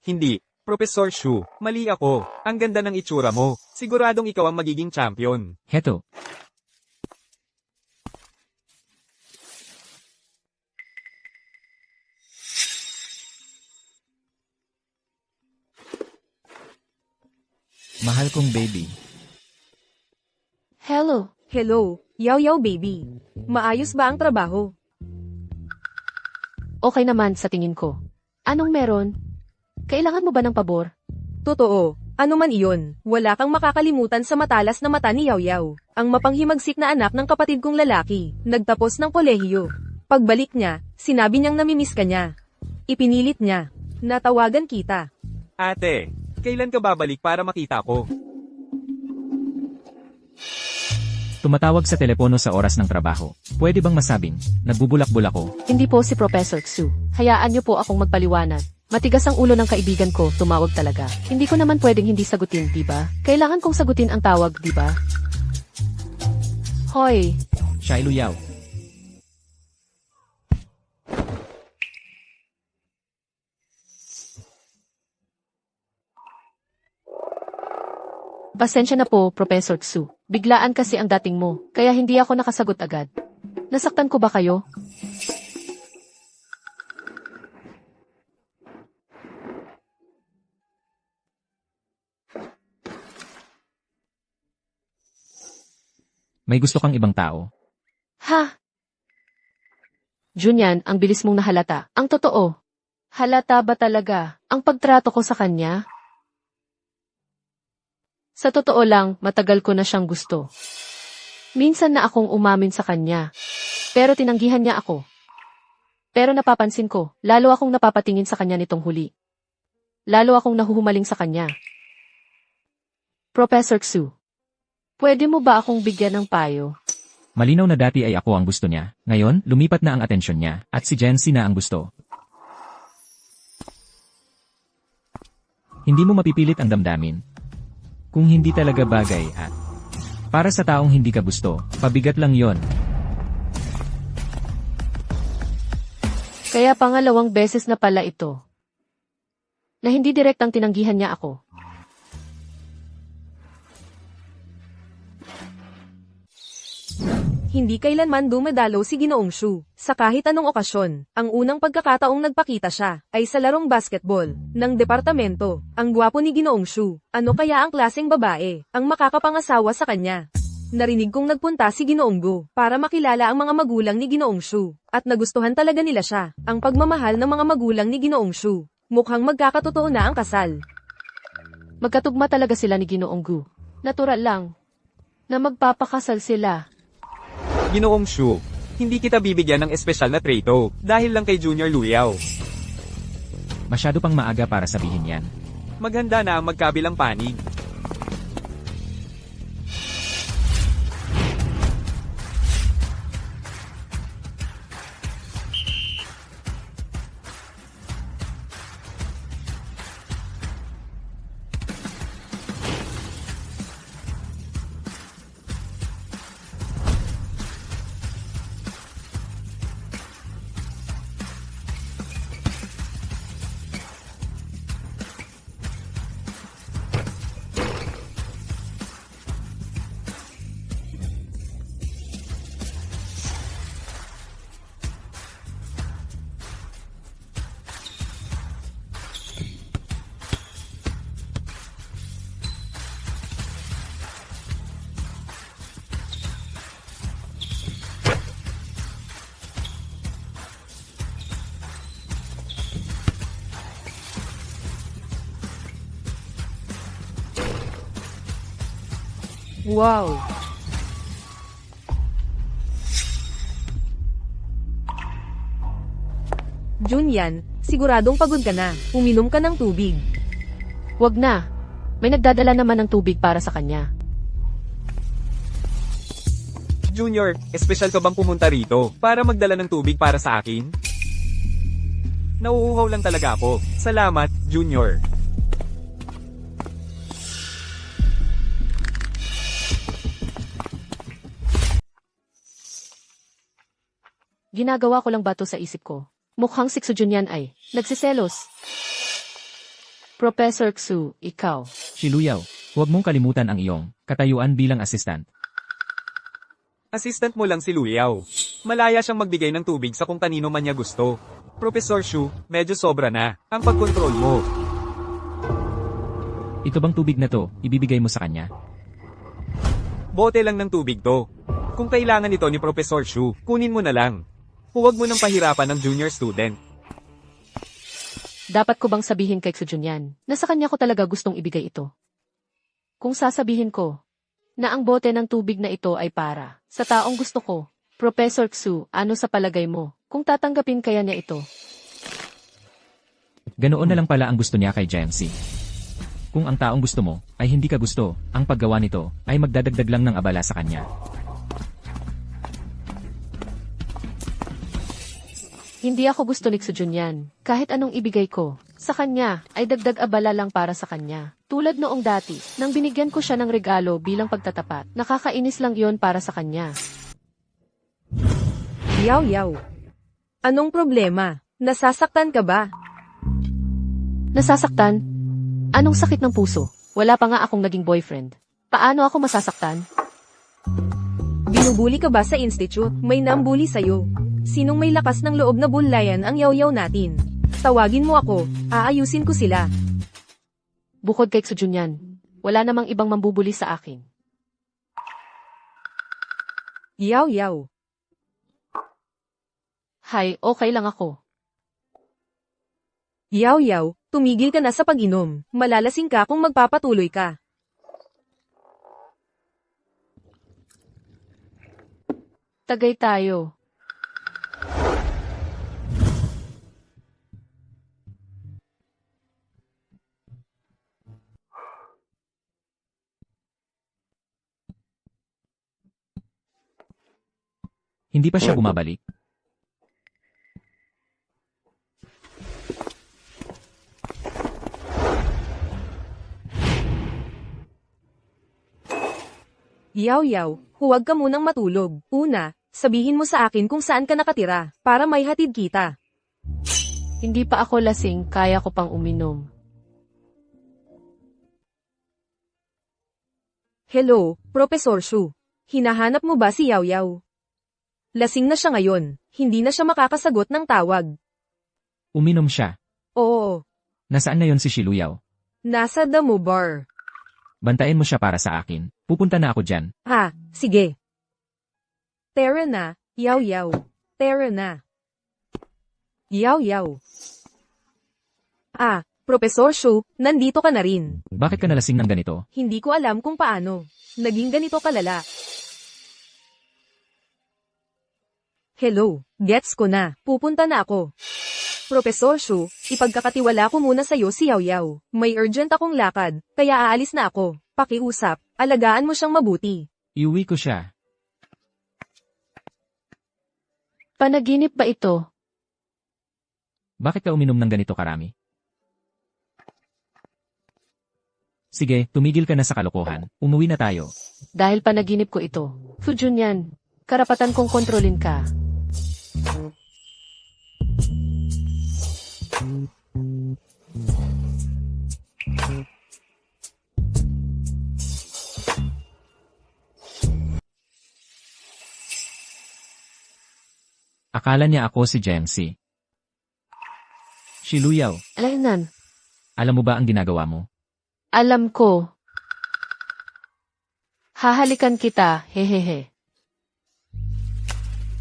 Hindi. Professor Shu, mali ako. Ang ganda ng itsura mo. Siguradong ikaw ang magiging champion. Heto, mahal kong baby. Hello. Hello, Yaw baby. Maayos ba ang trabaho? Okay naman sa tingin ko. Anong meron? Kailangan mo ba ng pabor? Totoo. Ano man iyon, wala kang makakalimutan sa matalas na mata ni Yaw. Ang mapanghimagsik na anak ng kapatid kong lalaki, nagtapos ng kolehiyo. Pagbalik niya, sinabi niyang namimiss ka niya. Ipinilit niya. Natawagan kita. Ate, kailan ka babalik para makita ko? Tumatawag sa telepono sa oras ng trabaho. Pwede bang masabing, nagbubulak-bulak ko? Hindi po si Professor Xu. Hayaan niyo po akong magpaliwanag. Matigas ang ulo ng kaibigan ko, tumawag talaga. Hindi ko naman pwedeng hindi sagutin, di ba? Kailangan kong sagutin ang tawag, di ba? Hoy, Shai Luyaw. pasensya na po, Professor Xu. Biglaan kasi ang dating mo, kaya hindi ako nakasagot agad. Nasaktan ko ba kayo? May gusto kang ibang tao. Ha? Junyan, ang bilis mong nahalata. Ang totoo. Halata ba talaga ang pagtrato ko sa kanya? Sa totoo lang, matagal ko na siyang gusto. Minsan na akong umamin sa kanya. Pero tinanggihan niya ako. Pero napapansin ko, lalo akong napapatingin sa kanya nitong huli. Lalo akong nahuhumaling sa kanya. Professor Xu, pwede mo ba akong bigyan ng payo? Malinaw na dati ay ako ang gusto niya. Ngayon, lumipat na ang atensyon niya, at si Jency na ang gusto. Hindi mo mapipilit ang damdamin. Kung hindi talaga bagay at para sa taong hindi ka gusto, pabigat lang yon. Kaya pangalawang beses na pala ito. Na hindi direktang tinanggihan niya ako. Hindi kailanman dumadalaw si Ginoong Shu. Sa kahit anong okasyon, ang unang pagkakataong nagpakita siya ay sa larong basketball ng departamento. Ang gwapo ni Ginoong Shu. Ano kaya ang klaseng babae ang makakapangasawa sa kanya? Narinig kong nagpunta si Ginoong Gu para makilala ang mga magulang ni Ginoong Shu at nagustuhan talaga nila siya. Ang pagmamahal ng mga magulang ni Ginoong Shu. Mukhang magkakatotoo na ang kasal. Magkatugma talaga sila ni Ginoong Gu. Natural lang na magpapakasal sila. Ginoong Shu, hindi kita bibigyan ng espesyal na trato dahil lang kay Junior Luyaw. Masyado pang maaga para sabihin yan. Maghanda na ang magkabilang panig. Wow! Junyan, siguradong pagod ka na. Uminom ka ng tubig. Wag na. May nagdadala naman ng tubig para sa kanya. Junior, espesyal ka bang pumunta rito para magdala ng tubig para sa akin? Nauuhaw lang talaga ako. Salamat, Junior. Ginagawa ko lang ba to sa isip ko? Mukhang si Xujun yan ay nagsiselos. Professor Xu, ikaw. Shiluyaw, huwag mong kalimutan ang iyong katayuan bilang assistant. Assistant mo lang si Luyaw. Malaya siyang magbigay ng tubig sa kung kanino man niya gusto. Professor Shu, medyo sobra na ang pagkontrol mo. Ito bang tubig na to, ibibigay mo sa kanya? Bote lang ng tubig to. Kung kailangan ito ni Professor Shu, kunin mo na lang. Huwag mo nang pahirapan ng junior student. Dapat ko bang sabihin kay Xujun yan na sa kanya ko talaga gustong ibigay ito? Kung sasabihin ko na ang bote ng tubig na ito ay para sa taong gusto ko, Professor Xu, ano sa palagay mo kung tatanggapin kaya niya ito? Ganoon na lang pala ang gusto niya kay Jiangxi. Kung ang taong gusto mo ay hindi ka gusto, ang paggawa nito ay magdadagdag lang ng abala sa kanya. Hindi ako gusto ni Xujun yan. Kahit anong ibigay ko sa kanya ay dagdag abala lang para sa kanya. Tulad noong dati, nang binigyan ko siya ng regalo bilang pagtatapat, nakakainis lang yon para sa kanya. Yaw yaw. Anong problema? Nasasaktan ka ba? Nasasaktan? Anong sakit ng puso? Wala pa nga akong naging boyfriend. Paano ako masasaktan? Binubuli ka ba sa institute? May nambuli sa'yo. Sinong may lakas ng loob na bulayan ang yaw-yaw natin? Tawagin mo ako, aayusin ko sila. Bukod kay Xujun yan, wala namang ibang mambubuli sa akin. Yaw yaw. Hay, okay lang ako. Yaw yaw, tumigil ka na sa pag-inom. Malalasing ka kung magpapatuloy ka. Tagay tayo. Hindi pa siya bumabalik. Yaw yaw, huwag ka munang matulog. Una, sabihin mo sa akin kung saan ka nakatira, para may hatid kita. Hindi pa ako lasing, kaya ko pang uminom. Hello, Professor Shu. Hinahanap mo ba si Yaw Yaw? Lasing na siya ngayon, hindi na siya makakasagot ng tawag. Uminom siya. Oo, Nasaan na yon si Shiluyaw? nasa Damo Bar. Bantayan mo siya para sa akin. Pupunta na ako dyan. Ha, sige. Tara na, Yaw Yaw. Tara na. Yaw Yaw. Ah, Professor Shu, nandito ka na rin. Bakit ka nalasing ng ganito? Hindi ko alam kung paano. Naging ganito kalala. Hello, gets ko na. Pupunta na ako. Professor Shu, ipagkakatiwala ko muna sa'yo si Yaw Yaw. May urgent akong lakad, kaya aalis na ako. Pakiusap, alagaan mo siyang mabuti. Iuwi ko siya. Panaginip ba ito? Bakit ka uminom ng ganito karami? Sige, tumigil ka na sa kalokohan. Umuwi na tayo. Dahil panaginip ko ito. Xujun yan. Karapatan kong kontrolin ka. Akala niya ako si Jiangxi. Shiluyaw, Alaynan, alam mo ba ang ginagawa mo? alam ko. Hahalikan kita, hehehe.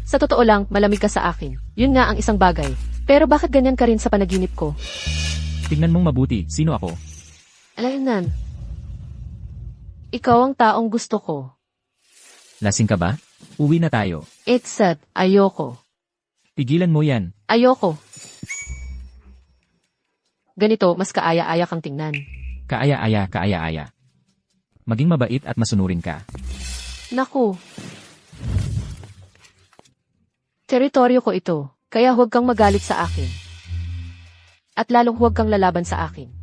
Sa totoo lang, malamig ka sa akin. Yun nga ang isang bagay. Pero bakit ganyan ka rin sa panaginip ko? Tingnan mong mabuti, sino ako? Alaynan, Ikaw ang taong gusto ko. Lasing ka ba? Uwi na tayo. It's sad. Ayoko. Pigilan mo yan. Ayoko. Ganito, mas kaaya-aya kang tingnan. Kaaya-aya, kaaya-aya. Maging mabait at masunurin ka. Naku. Teritoryo ko ito, kaya huwag kang magalit sa akin. At lalong huwag kang lalaban sa akin.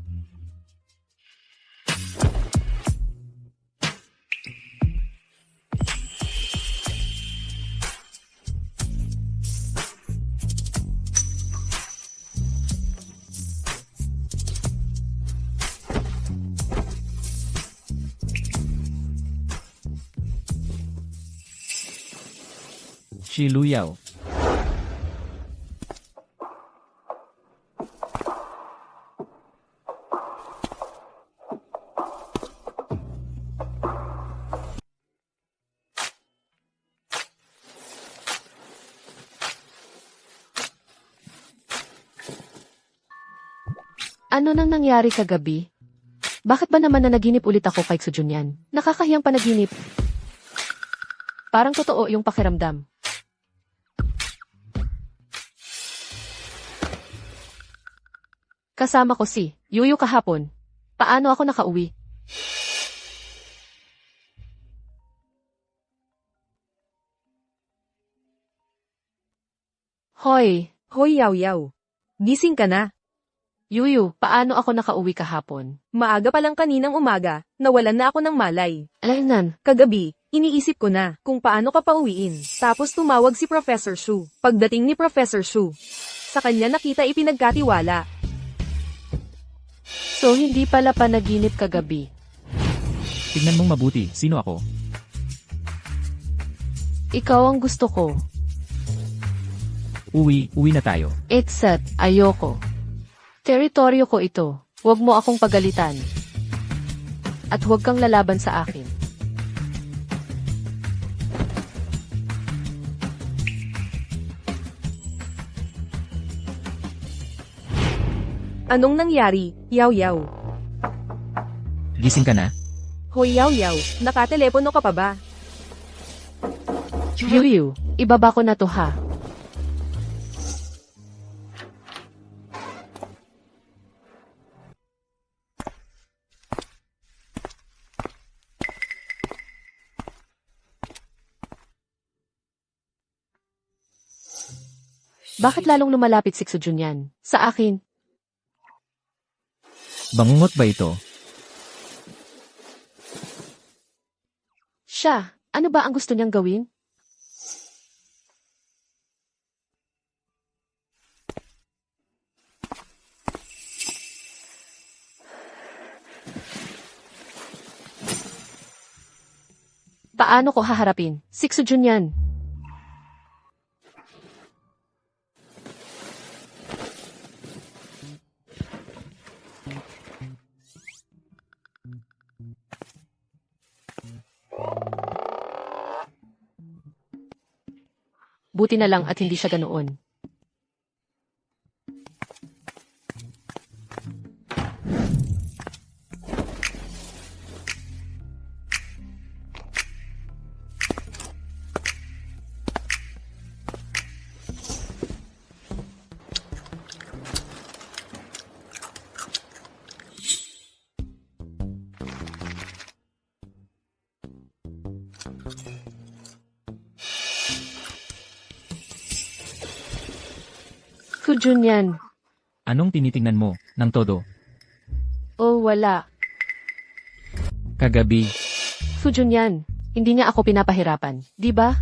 Si Luyaw. Ano nang nangyari kagabi? Bakit ba naman nanaginip ulit ako kay Sujunyan? Nakakahiyang panaginip. Parang totoo yung pakiramdam. Kasama ko si Yuyu kahapon. Paano ako nakauwi? Hoy, Hoy Yaw. Gising ka na. Yuyu, paano ako nakauwi kahapon? Maaga pa lang kaninang umaga, nawalan na ako ng malay. Alaynan, Kagabi, iniisip ko na kung paano ka pauwiin. Tapos tumawag si Professor Shu. Pagdating ni Professor Shu, sa kanya nakita ipinagkatiwala. so hindi pala panaginip kagabi. Tignan mong mabuti, sino ako? Ikaw ang gusto ko. Uwi na tayo. It's sad, ayoko. Teritoryo ko ito. Huwag mo akong pagalitan. At huwag kang lalaban sa akin. Anong nangyari, Yaw? Gising ka na? Hoy Yaw, nakatelepono ka pa ba? Yuyu, ibaba ko na to ha. Bakit lalong lumalapit si Sujunyan? Sa akin, Bangungot ba ito? siya, ano ba ang gusto niyang gawin? Paano ko haharapin? Si Sujunyan. Buti na lang at hindi siya ganoon. Sujunyan. Anong tinitingnan mo, ng todo? Oh, wala. Kagabi, Sujunyan. Hindi niya ako pinapahirapan, di ba?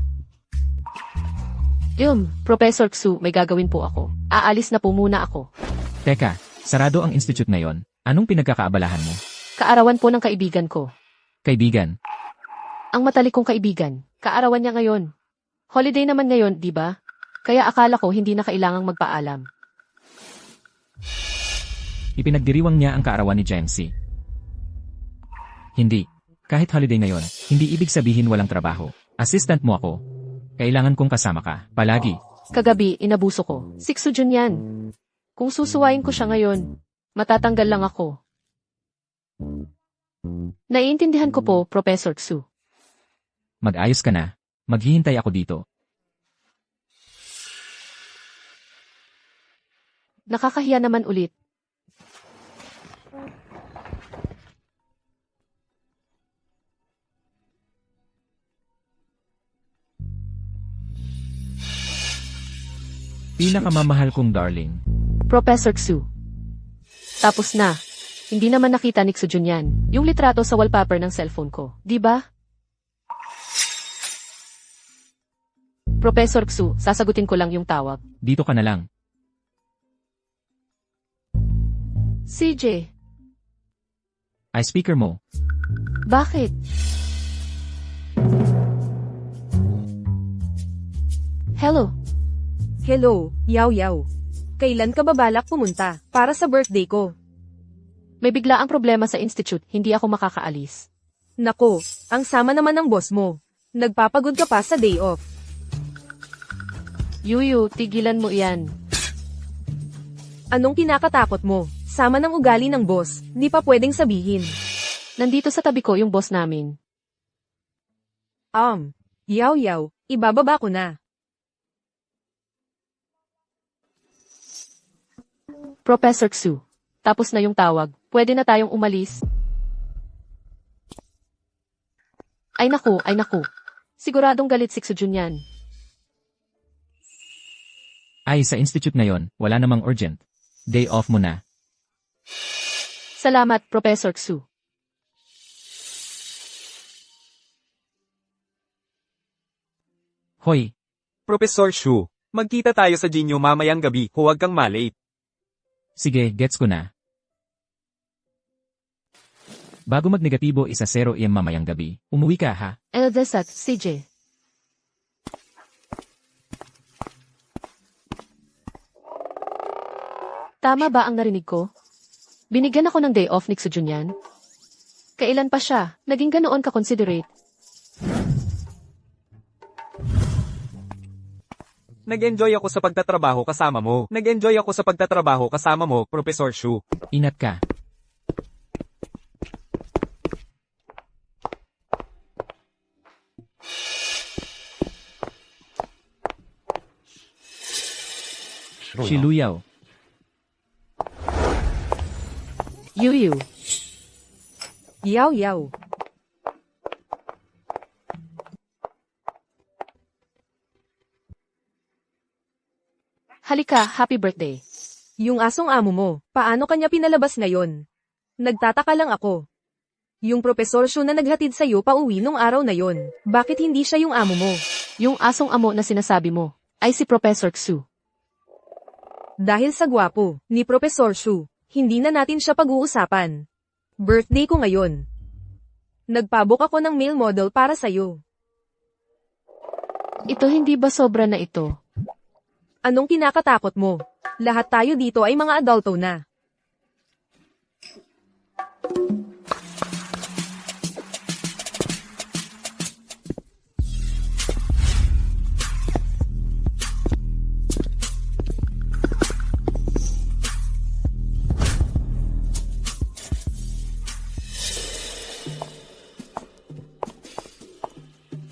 Professor Xu, may gagawin po ako. Aalis na po muna ako. teka, sarado ang institute na yon. Anong pinagkakaabalahan mo? Kaarawan po ng kaibigan ko. Kaibigan, Ang matalikong kaibigan. Kaarawan niya ngayon. Holiday naman ngayon, di ba? Kaya akala ko hindi na kailangang magpaalam. ipinagdiriwang niya ang kaarawan ni Jamesy. Hindi. Kahit holiday ngayon, hindi ibig sabihin walang trabaho. Assistant mo ako. Kailangan kong kasama ka, palagi. Kagabi, inabuso ko. Si Sujunyan. Kung susuwain ko siya ngayon, matatanggal lang ako. Naiintindihan ko po, Professor Xu. Mag-ayos ka na. Maghihintay ako dito. Nakakahiya naman ulit. Pinakamamahal kong darling. Professor Xu. Tapos na. Hindi naman nakita ni Xujun yan. Yung litrato sa wallpaper ng cellphone ko. Di ba? Professor Xu, sasagutin ko lang yung tawag. Dito ka na lang. CJ, Ay speaker mo. bakit? Hello. Hello, Yaw Yaw. Kailan ka ba balak pumunta para sa birthday ko? May biglaang problema sa institute, hindi ako makakaalis. Nako, ang sama naman ng boss mo. Nagpapagod ka pa sa day off. Yuyu, tigilan mo iyan. Anong kinakatakot mo? Sama ng ugali ng boss, di pa pwedeng sabihin. Nandito sa tabi ko yung boss namin. Yaw Yaw, ibababa ko na. Professor Xu. Tapos na yung tawag. Pwede na tayong umalis. Ay naku, ay naku. Siguradong galit si Xujun yan. Ay sa institute na yon, wala namang urgent. Day off mo na. Salamat, Professor Xu. Hoy, Professor Shu, magkita tayo sa Jinyo mamayang gabi, huwag kang malate. sige, gets ko na. Bago magnegatibo 1-0 iyang mamayang gabi, umuwi ka ha? Eldesat, CJ. Tama ba ang narinig ko? Binigyan ako ng day off ni Xujun yan? Kailan pa siya? Naging ganoon ka-considerate. Nag-enjoy ako sa pagtatrabaho kasama mo. Nag-enjoy ako sa pagtatrabaho kasama mo, Professor Shu. Inat ka. Shiluyaw. Yuyu. Yaw Yaw. Halika, happy birthday. Yung asong amo mo, paano kanya pinalabas ngayon? Nagtataka lang ako. Yung Professor Shu na naghatid sa'yo pauwi nung araw na yon, bakit hindi siya yung amo mo? Yung asong amo na sinasabi mo, ay si Professor Xu. Dahil sa gwapo ni Professor Shu, hindi na natin siya pag-uusapan. Birthday ko ngayon. Nagpabook ako ng male model para sa'yo. Ito hindi ba sobra na ito? Anong kinakatakot mo? Lahat tayo dito ay mga adulto na.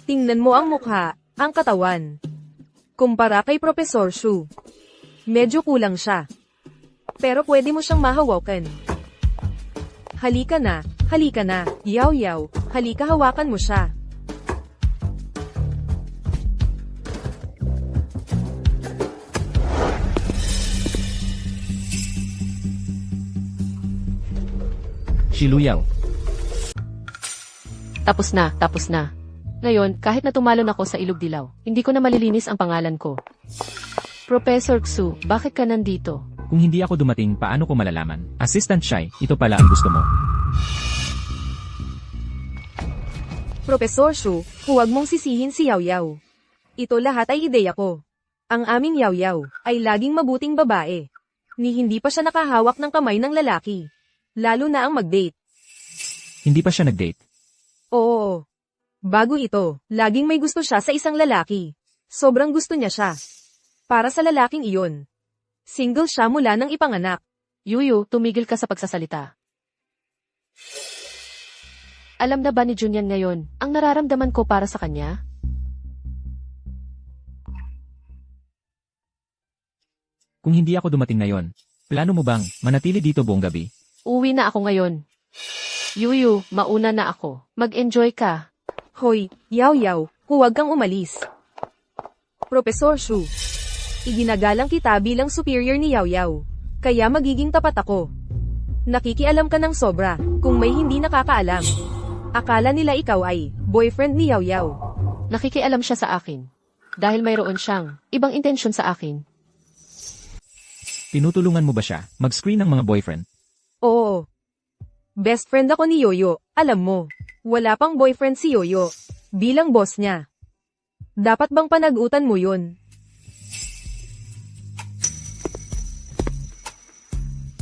Tingnan mo ang mukha, ang katawan. Kumpara kay Professor Shu. Medyo kulang siya. Pero pwede mo siyang mahawakan. Halika na, Yaw Yaw, halika hawakan mo siya. Shiluyaw. Tapos na, tapos na. Ngayon, kahit na tumalon ako sa Ilog Dilaw, hindi ko na malilinis ang pangalan ko. Professor Xu, bakit ka nandito? Kung hindi ako dumating, paano ko malalaman? Assistant Shai, ito pala ang gusto mo. Professor Shu, huwag mong sisihin si Yaw Yaw. Ito lahat ay ideya ko. Ang aming Yaw Yaw ay laging mabuting babae. Ni hindi pa siya nakahawak ng kamay ng lalaki. Lalo na ang mag-date. Hindi pa siya nag-date. Oo. Bago ito, laging may gusto siya sa isang lalaki. Sobrang gusto niya siya. Para sa lalaking iyon. Single siya mula nang ipanganak. Yuyu, tumigil ka sa pagsasalita. Alam na ba ni Junyan ngayon, ang nararamdaman ko para sa kanya? Kung hindi ako dumating ngayon, plano mo bang manatili dito buong gabi? Uwi na ako ngayon. Yuyu, mauna na ako. Mag-enjoy ka. Hoy, Yaw Yaw, huwag kang umalis. Professor Shu, iginagalang kita bilang superior ni Yaw Yaw. Kaya magiging tapat ako. Nakikialam ka ng sobra, kung may hindi nakakaalam. Akala nila ikaw ay boyfriend ni Yaw Yaw. Nakikialam siya sa akin. Dahil mayroon siyang ibang intensyon sa akin. Tinutulungan mo ba siya mag-screen ng mga boyfriend? Oo. Best friend ako ni Yoyo, alam mo. Wala pang boyfriend si Yoyo. Bilang boss niya. Dapat bang panag-utan mo yun?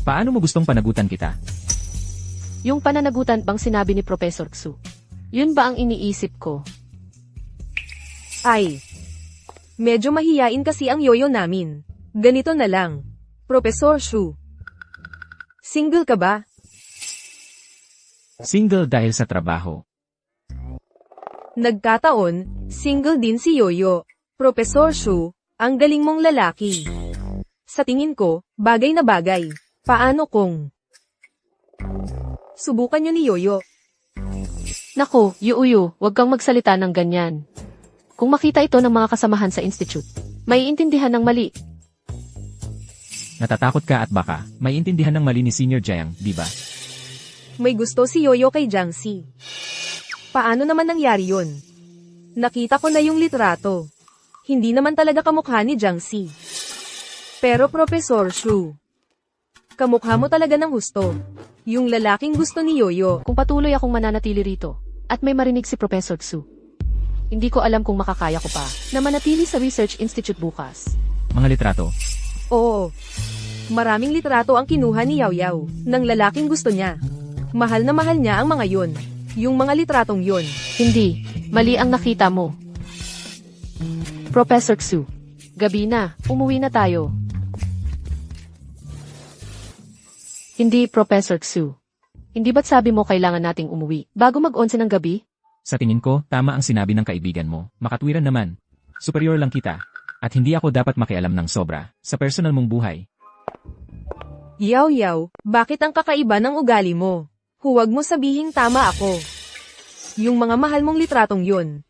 Paano mo gustong panagutan kita? Yung pananagutan bang sinabi ni Professor Xu? Yun ba ang iniisip ko? Ay. Medyo mahiyain kasi ang Yoyo namin. Ganito na lang. Professor Shu. Single ka ba? Single dahil sa trabaho. Nagkataon, single din si Yoyo. Professor Shu, ang galing mong lalaki. Sa tingin ko, bagay na bagay. Paano kung subukan nyo ni Yoyo? Naku, Yuyu, wag kang magsalita ng ganyan. Kung makita ito ng mga kasamahan sa institute, maiintindihan ng mali. Natatakot ka at baka maiintindihan ng mali ni Senior Jiang, di ba? May gusto si Yoyo kay Jiangxi. Paano naman nangyari yun? Nakita ko na yung litrato. Hindi naman talaga kamukha ni Jiangxi. Pero Professor Shu, kamukha mo talaga ng husto. Yung lalaking gusto ni Yoyo. Kung patuloy akong mananatili rito, at may marinig si Professor Xu, hindi ko alam kung makakaya ko pa na manatili sa Research Institute bukas. Mga litrato. Oo. Maraming litrato ang kinuha ni Yaw Yaw ng lalaking gusto niya. Mahal na mahal niya ang mga yun. Yung mga litratong yun. Hindi, mali ang nakita mo. Professor Xu, gabi na, umuwi na tayo. Hindi, Professor Xu. Hindi ba't sabi mo kailangan nating umuwi bago mag-11 ng gabi? Sa tingin ko, tama ang sinabi ng kaibigan mo. Makatwiran naman. Superior lang kita. At hindi ako dapat makialam ng sobra sa personal mong buhay. Yaw Yaw, bakit ang kakaiba ng ugali mo? Huwag mo sabihing tama ako. Yung mga mahal mong litratong yun.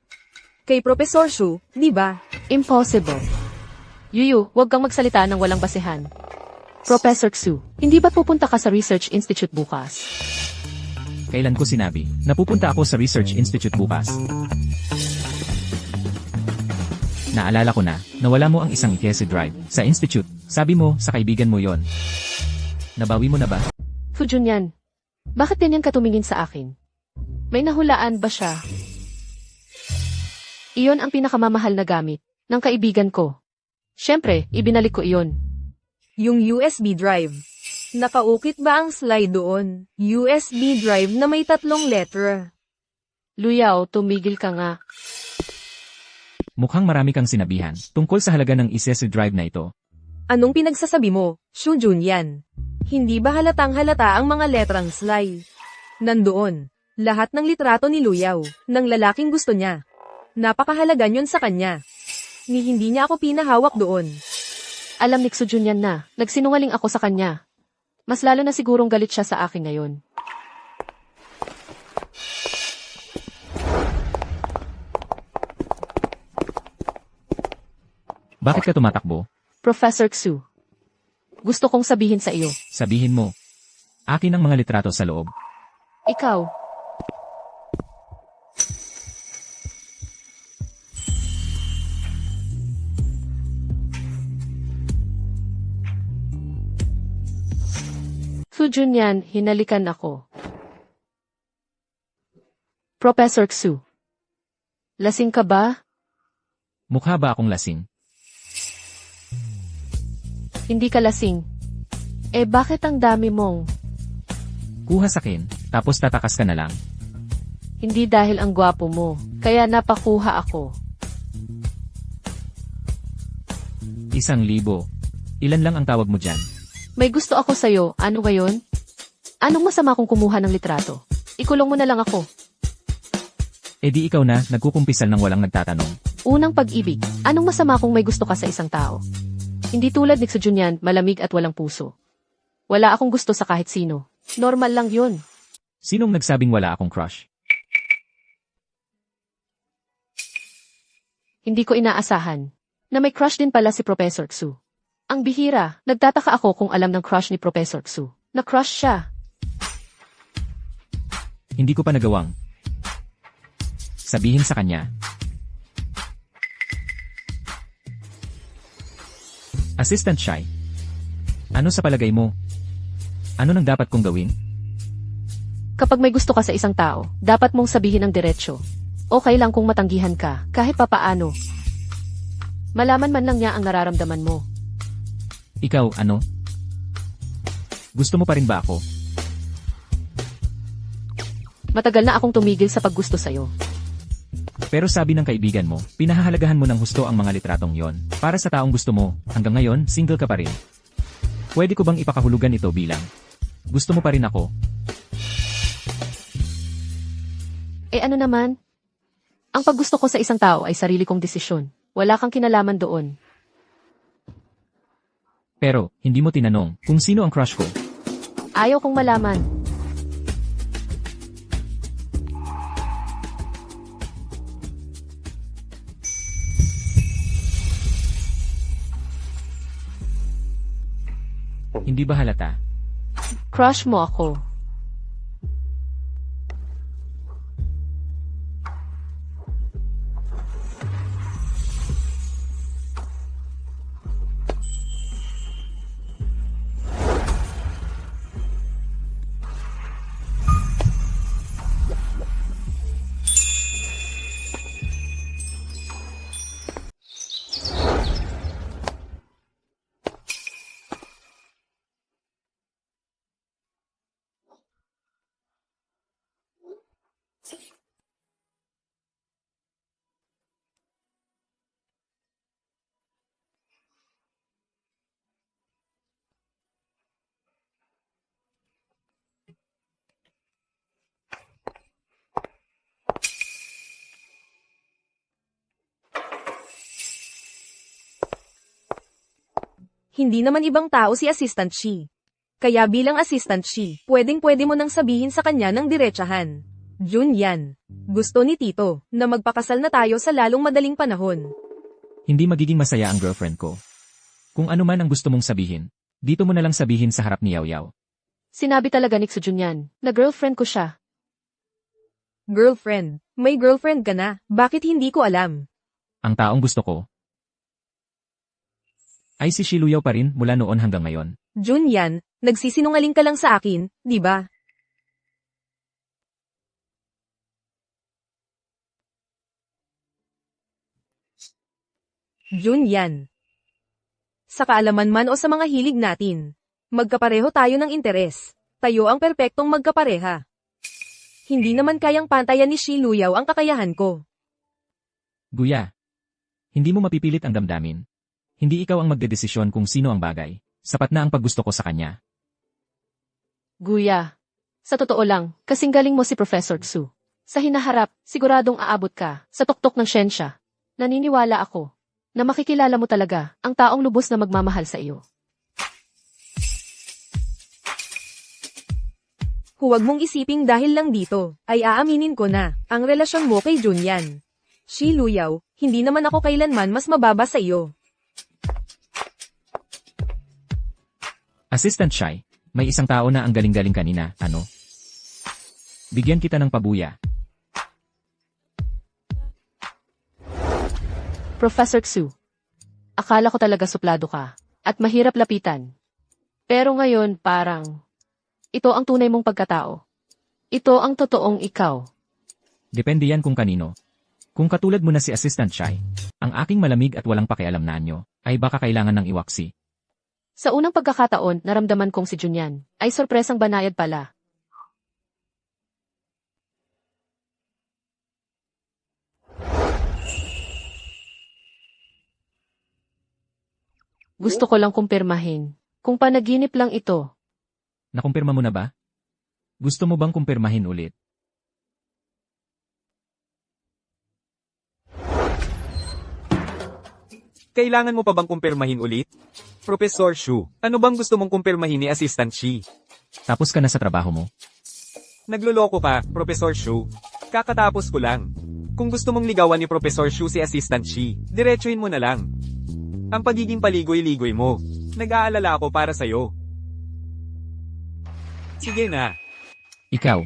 Kay Professor Shu, di ba? Impossible. Yuyu, huwag kang magsalita ng walang basehan. Professor Xu, hindi ba't pupunta ka sa Research Institute bukas? Kailan ko sinabi na pupunta ako sa Research Institute bukas? Naalala ko na wala mo ang isang IKEA drive sa institute. Sabi mo sa kaibigan mo yon. Nabawi mo na ba? Fu Junyan, bakit ganyan ka tumingin sa akin? May nahulaan ba siya? Iyon ang pinakamamahal na gamit ng kaibigan ko. Siyempre, ibinalik ko iyon. Yung USB drive. Nakaukit ba ang slide doon? USB drive na may 3 letter. Luyaw, tumigil ka nga. Mukhang marami kang sinabihan tungkol sa halaga ng IKEA drive na ito. Anong pinagsasabi mo, Shu Junyan? Hindi ba halatang halata ang mga letrang slide? Nandoon, lahat ng litrato ni Luyaw, ng lalaking gusto niya. Napakahalaga yun sa kanya. Ni hindi niya ako pinahawak doon. Alam ni Xu Junyan na, nagsinungaling ako sa kanya. Mas lalo na sigurong galit siya sa akin ngayon. Bakit ka tumatakbo? Professor Xu, gusto kong sabihin sa iyo. Sabihin mo. Akin ang mga litrato sa loob. Ikaw. Fu Junyan, hinalikan ako. Professor Xu, lasing ka ba? Mukha ba akong lasing? Hindi ka lasing. Eh bakit ang dami mong? Kuha sakin, tapos tatakas ka na lang. Hindi dahil ang gwapo mo, kaya napakuha ako. 1,000. Ilan lang ang tawag mo dyan? May gusto ako sa'yo, ano ngayon? Anong masama kung kumuha ng litrato? Ikulong mo na lang ako. E di ikaw na, nagkukumpisal ng walang nagtatanong. Unang pag-ibig. Anong masama kung may gusto ka sa isang tao? Hindi tulad ni Sejunyan, malamig at walang puso. Wala akong gusto sa kahit sino. Normal lang yun. Sinong nagsabing wala akong crush? Hindi ko inaasahan na may crush din pala si Professor Xu. Ang bihira, nagtataka ako kung alam ng crush ni Professor Xu. Na-crush siya. Hindi ko pa nagawang sabihin sa kanya. Assistant Shy. Ano sa palagay mo? Ano nang dapat kong gawin? Kapag may gusto ka sa isang tao, dapat mong sabihin ng diretsyo. Okay lang kung matanggihan ka, kahit papaano. Malaman man lang niya ang nararamdaman mo. Ikaw, ano? Gusto mo pa rin ba ako? Matagal na akong tumigil sa paggusto sa'yo. Pero sabi ng kaibigan mo, pinahahalagahan mo ng husto ang mga litratong yon. Para sa taong gusto mo, hanggang ngayon, single ka pa rin. Pwede ko bang ipakahulugan ito bilang gusto mo pa rin ako? Eh ano naman? Ang paggusto ko sa isang tao ay sarili kong desisyon. Wala kang kinalaman doon. Pero, hindi mo tinanong kung sino ang crush ko. Ayaw kong malaman. Hindi ba halata? Crush mo ako. Hindi naman ibang tao si Assistant Shi. Kaya bilang Assistant Shi, pwedeng-pwede mo nang sabihin sa kanya ng diretsahan. Junyan. Gusto ni Tito na magpakasal na tayo sa lalong madaling panahon. Hindi magiging masaya ang girlfriend ko. Kung ano man ang gusto mong sabihin, dito mo na lang sabihin sa harap ni Yaw Yaw. Sinabi talaga ni Sejunyan na girlfriend ko siya. Girlfriend. May girlfriend ka na. Bakit hindi ko alam? Ang taong gusto ko ay si Shiluyaw pa rin mula noon hanggang ngayon. Junyan, nagsisinungaling ka lang sa akin, di ba? Junyan. Sa kaalaman man o sa mga hilig natin, magkapareho tayo ng interes. Tayo ang perpektong magkapareha. Hindi naman kayang pantayan ni Shiluyaw ang kakayahan ko. Guya, hindi mo mapipilit ang damdamin. Hindi ikaw ang magdedesisyon kung sino ang bagay. Sapat na ang paggusto ko sa kanya. Guya. Sa totoo lang, kasing galing mo si Professor Xu. Sa hinaharap, siguradong aabot ka sa tuktok ng siyensya. Naniniwala ako na makikilala mo talaga ang taong lubos na magmamahal sa iyo. Huwag mong isiping dahil lang dito, ay aaminin ko na, ang relasyon mo kay Junyan. Shiluyaw, hindi naman ako kailanman mas mababa sa iyo. Assistant Shy, may isang tao na ang galing-galing kanina, ano? Bigyan kita ng pabuya. Professor Xu. Akala ko talaga suplado ka at mahirap lapitan. Pero ngayon parang ito ang tunay mong pagkatao. Ito ang totoong ikaw. Depende yan kung kanino. Kung katulad mo na si Assistant Shy, ang aking malamig at walang pakialam na anyo, ay baka kailangan ng iwaksi. Sa unang pagkakataon, naramdaman kong si Junyan ay sorpresang banayad pala. Gusto ko lang kumpirmahin kung panaginip lang ito. Nakumpirma mo na ba? Gusto mo bang kumpirmahin ulit? Kailangan mo pa bang kumpirmahin ulit? Professor Shu, ano bang gusto mong kumpirmahin ni Assistant Shi? Tapos ka na sa trabaho mo? Nagloloko ka, Professor Shu. Kakatapos ko lang. Kung gusto mong ligawan ni Professor Shu si Assistant Shi, diretsuhin mo na lang. Ang pagiging paligoy-ligoy mo. Nag-aalala ako para sa'yo. Sige na. Ikaw.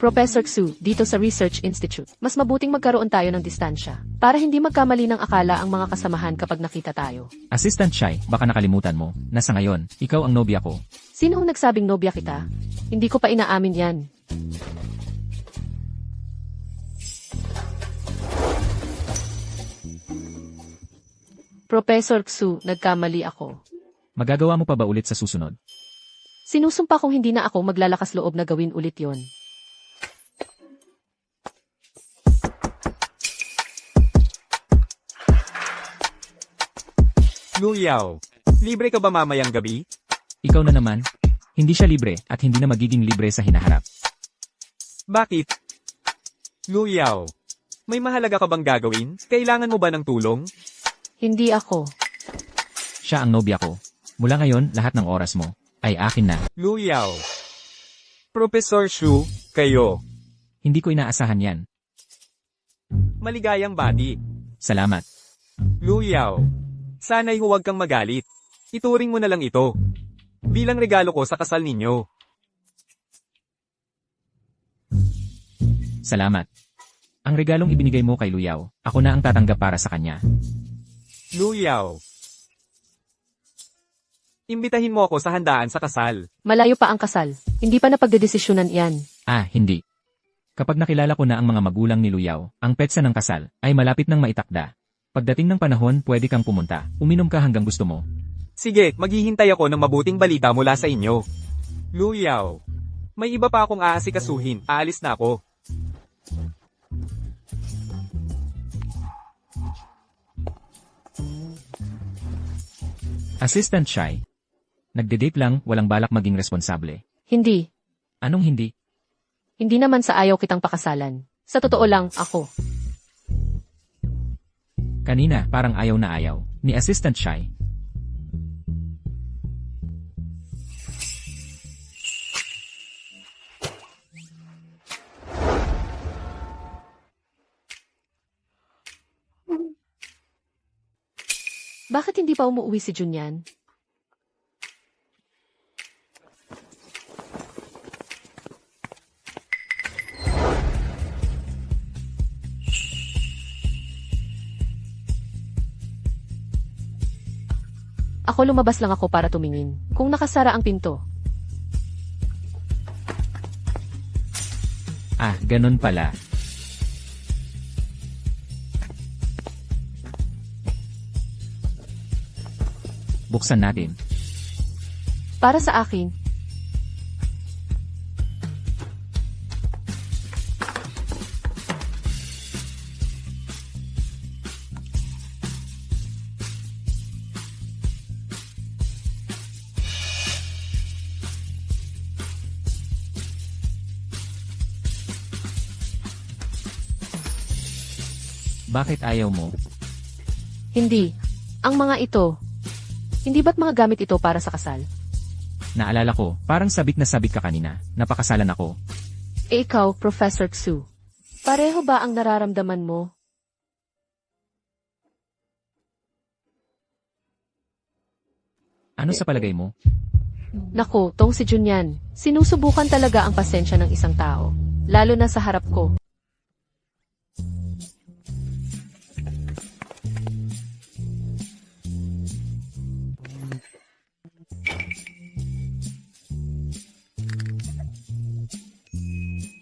Professor Xu, dito sa Research Institute, mas mabuting magkaroon tayo ng distansya para hindi magkamali ng akala ang mga kasamahan kapag nakita tayo. Assistant Shai, baka nakalimutan mo, na sa ngayon, ikaw ang nobya ko. Sino ang nagsabing nobya kita? Hindi ko pa inaamin yan. Professor Xu, nagkamali ako. Magagawa mo pa ba ulit sa susunod? Sinusumpa kong hindi na ako maglalakas loob na gawin ulit yon. Lu Yao, libre ka ba mamayang gabi? Ikaw na naman? Hindi siya libre at hindi na magiging libre sa hinaharap. Bakit? Lu Yao, may mahalaga ka bang gagawin? Kailangan mo ba ng tulong? Hindi ako. Siya ang nobya ko. Mula ngayon, lahat ng oras mo ay akin na. Lu Yao. Professor Shu, kayo. Hindi ko inaasahan yan. Maligayang bati. Salamat. Lu Yao. Sana'y huwag kang magalit. Ituring mo na lang ito. Bilang regalo ko sa kasal ninyo. Salamat. Ang regalong ibinigay mo kay Luyaw, ako na ang tatanggap para sa kanya. Lu Yao. Imbitahin mo ako sa handaan sa kasal. Malayo pa ang kasal. Hindi pa napagdedesisyonan yan. Ah, hindi. Kapag nakilala ko na ang mga magulang ni Luyaw, ang petsa ng kasal ay malapit nang maitakda. Pagdating ng panahon, pwede kang pumunta. Uminom ka hanggang gusto mo. Sige, maghihintay ako ng mabuting balita mula sa inyo. Lu Yao. May iba pa akong aasikasuhin. Aalis na ako. Assistant Shai. Nagde-date lang, walang balak maging responsable. Hindi. Anong hindi? Hindi naman sa ayaw kitang pakasalan. Sa totoo lang, ako. Kanina, parang ayaw na ayaw. Ni Assistant Shai. Bakit hindi pa umuwi si Junyan? Ako lumabas lang ako para tumingin. Kung nakasara ang pinto. Ah, ganun pala. Buksan natin. Para sa akin, Bakit ayaw mo? hindi. Ang mga ito, hindi ba't mga gamit ito para sa kasal? Naalala ko, parang sabik na sabik ka kanina. Napakasalan ako. E ikaw, Professor Xu. Pareho ba ang nararamdaman mo? Ano sa palagay mo? Naku, tong si Junyan. Sinusubukan talaga ang pasensya ng isang tao. Lalo na sa harap ko.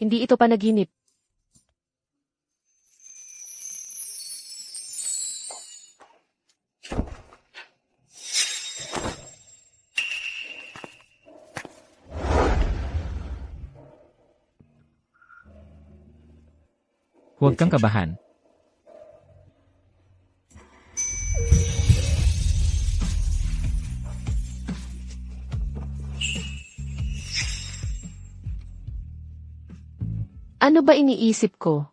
Hindi ito panaginip. Huwag kang kabahan. Ano ba iniisip ko?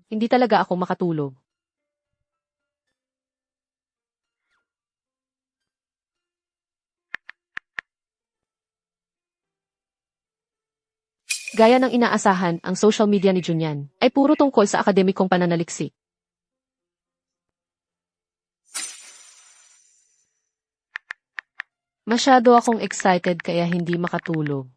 Hindi talaga ako makatulog. Gaya ng inaasahan, ang social media ni Junyan ay puro tungkol sa akademikong pananaliksik. Masyado akong excited kaya hindi makatulog.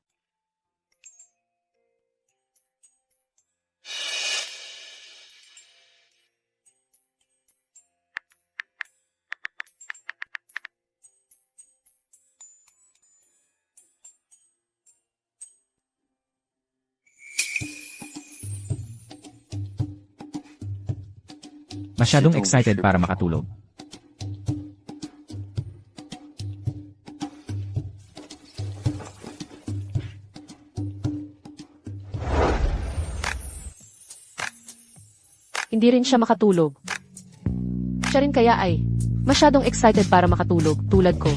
Masyadong excited para makatulog. Hindi rin siya makatulog. Siya rin kaya ay masyadong excited para makatulog tulad ko.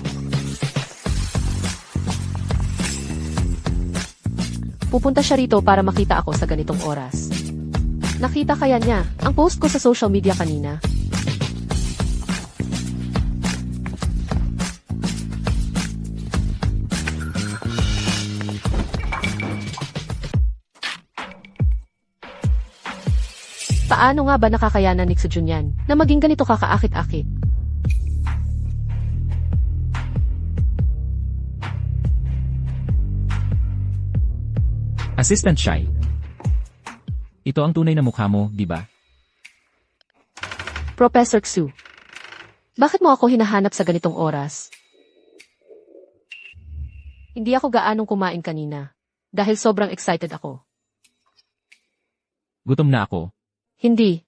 Pupunta siya rito para makita ako sa ganitong oras. Nakita kaya niya ang post ko sa social media kanina? Paano nga ba nakakayanan ni Junyan na maging ganito kakaakit-akit? Assistant Shy. Ito ang tunay na mukha mo, di ba? Professor Xu, bakit mo ako hinahanap sa ganitong oras? Hindi ako gaanong kumain kanina dahil sobrang excited ako. Gutom na ako. Hindi.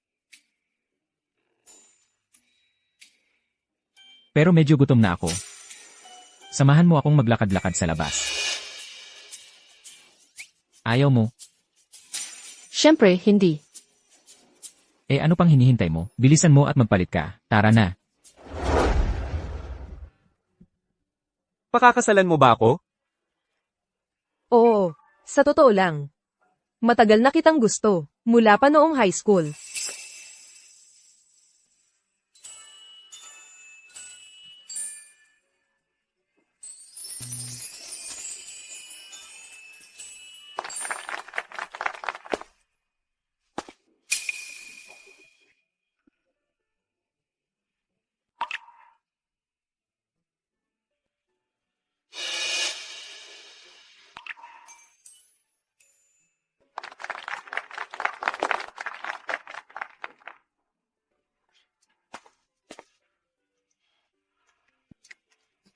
Pero medyo gutom na ako. Samahan mo akong maglakad-lakad sa labas. Ayaw mo? Siyempre, hindi. Eh ano pang hinihintay mo? Bilisan mo at magpalit ka. Tara na. Pakakasalan mo ba ako? Oo, sa totoo lang. Matagal na kitang gusto, mula pa noong high school.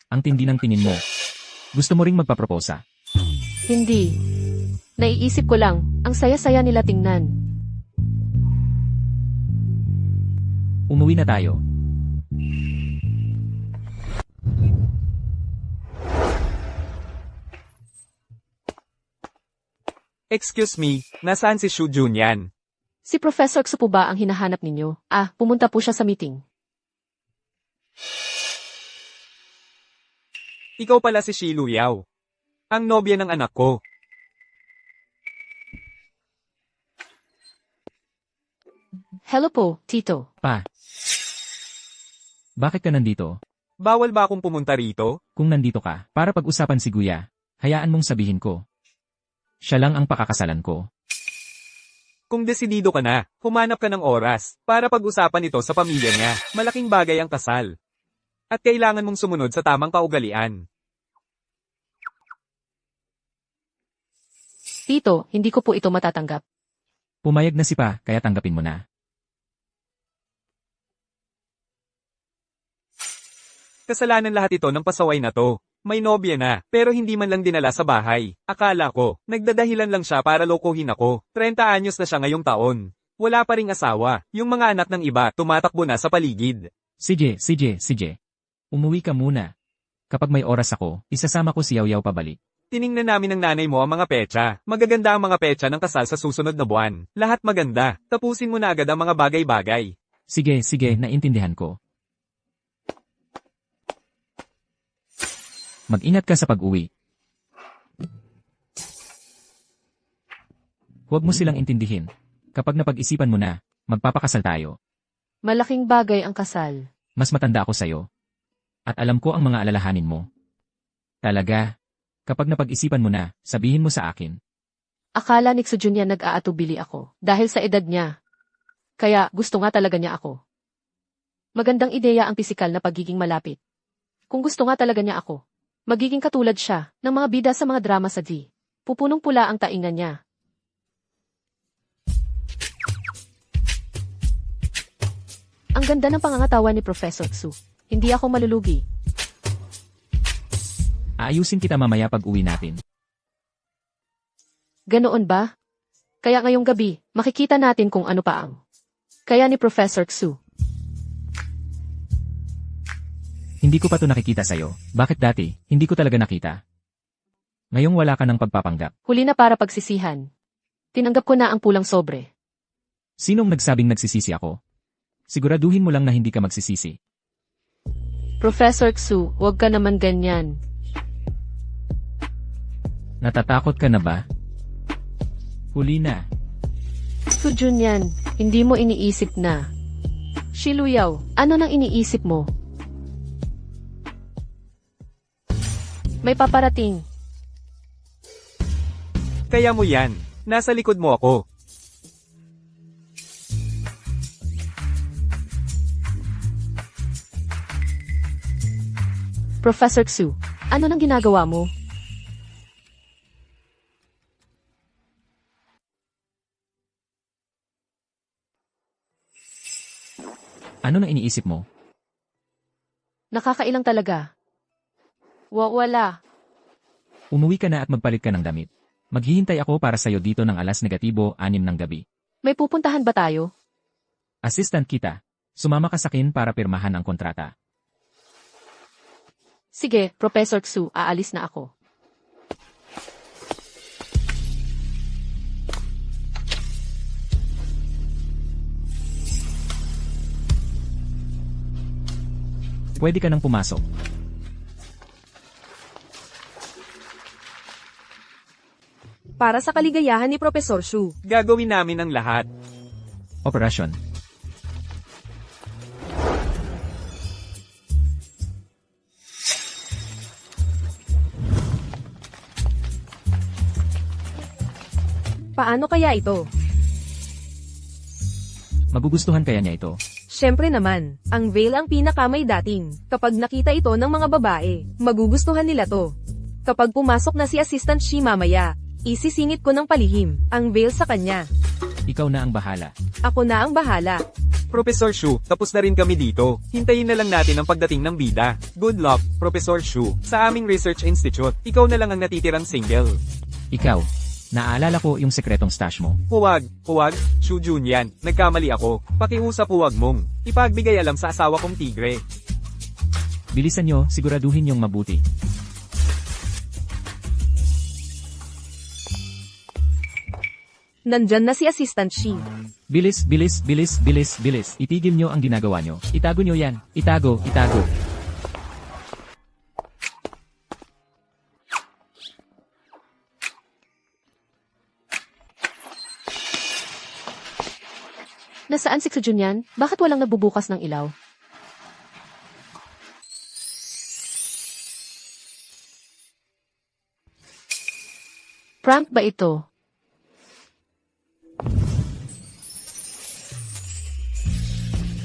Ang tindi ng tingin mo. Gusto mo ring magpaproposa. Hindi. Naiisip ko lang, ang saya-saya nila tingnan. Umuwi na tayo. Excuse me, nasaan si Shu Junyan? Si Professor Xu po ba ang hinahanap ninyo? Ah, pumunta po siya sa meeting. Ikaw pala si Shi Luyao. Ang nobya ng anak ko. Hello po, Tito. Pa. Bakit ka nandito? Bawal ba akong pumunta rito? Kung nandito ka, para pag-usapan si Guya, hayaan mong sabihin ko. Siya lang ang pakakasalan ko. Kung desidido ka na, humanap ka ng oras para pag-usapan ito sa pamilya niya. Malaking bagay ang kasal. At kailangan mong sumunod sa tamang kaugalian. Tito, hindi ko po ito matatanggap. Pumayag na si Pa, kaya tanggapin mo na. Kasalanan lahat ito ng pasaway na to. May nobya na, pero hindi man lang dinala sa bahay. Akala ko, nagdadahilan lang siya para lokohin ako. 30 anyos na siya ngayong taon. Wala pa ring asawa. Yung mga anak ng iba, tumatakbo na sa paligid. Sige. Umuwi ka muna. Kapag may oras ako, isasama ko si Yaw pabalik. Tiningnan namin ng nanay mo ang mga petsa. Magaganda ang mga petsa ng kasal sa susunod na buwan. Lahat maganda. Tapusin mo na agad ang mga bagay-bagay. Sige, naintindihan ko. Mag-ingat ka sa pag-uwi. Huwag mo silang intindihin. Kapag napag-isipan mo na, magpapakasal tayo. Malaking bagay ang kasal. Mas matanda ako sa'yo. At alam ko ang mga alalahanin mo. Talaga, kapag napag-isipan mo na, sabihin mo sa akin. Akala ni Xu Junyan nag-aatubili ako dahil sa edad niya. Kaya gusto nga talaga niya ako. Magandang ideya ang pisikal na pagiging malapit. Kung gusto nga talaga niya ako, magiging katulad siya ng mga bida sa mga drama sa D. Pupunong pula ang taingan niya. Ang ganda ng pangangatawan ni Professor Xu. Hindi ako malulugi. Aayusin kita mamaya pag uwi natin. Ganoon ba? Kaya ngayong gabi, makikita natin kung ano pa ang kaya ni Professor Xu. Hindi ko pa to nakikita sa'yo. Bakit dati, hindi ko talaga nakita? Ngayong wala ka ng pagpapanggap. Huli na para pagsisihan. Tinanggap ko na ang pulang sobre. Sinong nagsabing nagsisisi ako? Siguraduhin mo lang na hindi ka magsisisi. Professor Xu, huwag ka naman ganyan. Natatakot ka na ba? Huli na. Xu Junyan, hindi mo iniisip na. Shiluyaw, ano nang iniisip mo? May paparating. Kaya mo yan. Nasa likod mo ako. Professor Xu, ano nang ginagawa mo? Ano na iniisip mo? Nakakailang talaga. Wala. Umuwi ka na at magpalit ka ng damit. Maghihintay ako para sa'yo dito ng alas negatibo 6 ng gabi. May pupuntahan ba tayo? Assistant kita. Sumama ka sa akin para pirmahan ang kontrata. Sige, Professor Xu, aalis na ako. Pwede ka nang pumasok. Para sa kaligayahan ni Professor Xu. Gagawin namin ang lahat. Operasyon. Paano kaya ito? Magugustuhan kaya niya ito? Siyempre naman, ang veil ang pinakamay dating. Kapag nakita ito ng mga babae, magugustuhan nila to. Kapag pumasok na si Assistant Shi mamaya, isisingit ko ng palihim ang veil sa kanya. Ikaw na ang bahala. Ako na ang bahala. Professor Xu, tapos na rin kami dito. Hintayin na lang natin ang pagdating ng bida. Good luck, Professor Xu. Sa aming research institute, ikaw na lang ang natitirang single. Ikaw. Naalala ko yung sekretong stash mo. Huwag, Xu Junyan, nagkamali ako. Pakiusap huwag mong. Ipagbigay alam sa asawa kong tigre. Bilisan nyo, siguraduhin yung mabuti. Nandyan na si Assistant Shi. Bilis. Itigil nyo ang ginagawa nyo. Itago nyo yan. Itago. Nasaan si Xu Junyan? Bakit walang nagbubukas ng ilaw? Prank ba ito?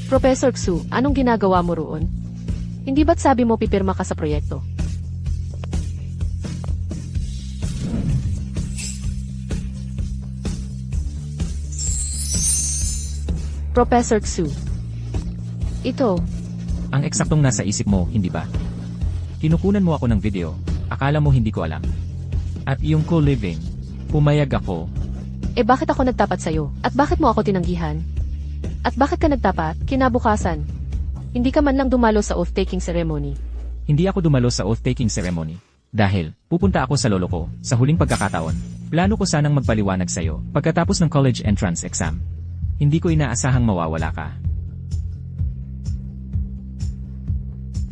Professor Xu, anong ginagawa mo roon? Hindi ba't sabi mo pipirma ka sa proyekto? Professor Xu. Ito, Ang eksaktong nasa isip mo, hindi ba? Kinukunan mo ako ng video. Akala mo hindi ko alam. At yung co-living, pumayag ako. Eh bakit ako nagtapat sa'yo? At bakit mo ako tinanggihan? At bakit ka nagtapat? Kinabukasan. Hindi ka man lang dumalo sa oath-taking ceremony. Hindi ako dumalo sa oath-taking ceremony. Dahil, pupunta ako sa lolo ko, sa huling pagkakataon. Plano ko sanang magpaliwanag sa'yo, pagkatapos ng college entrance exam. Hindi ko inaasahang mawawala ka.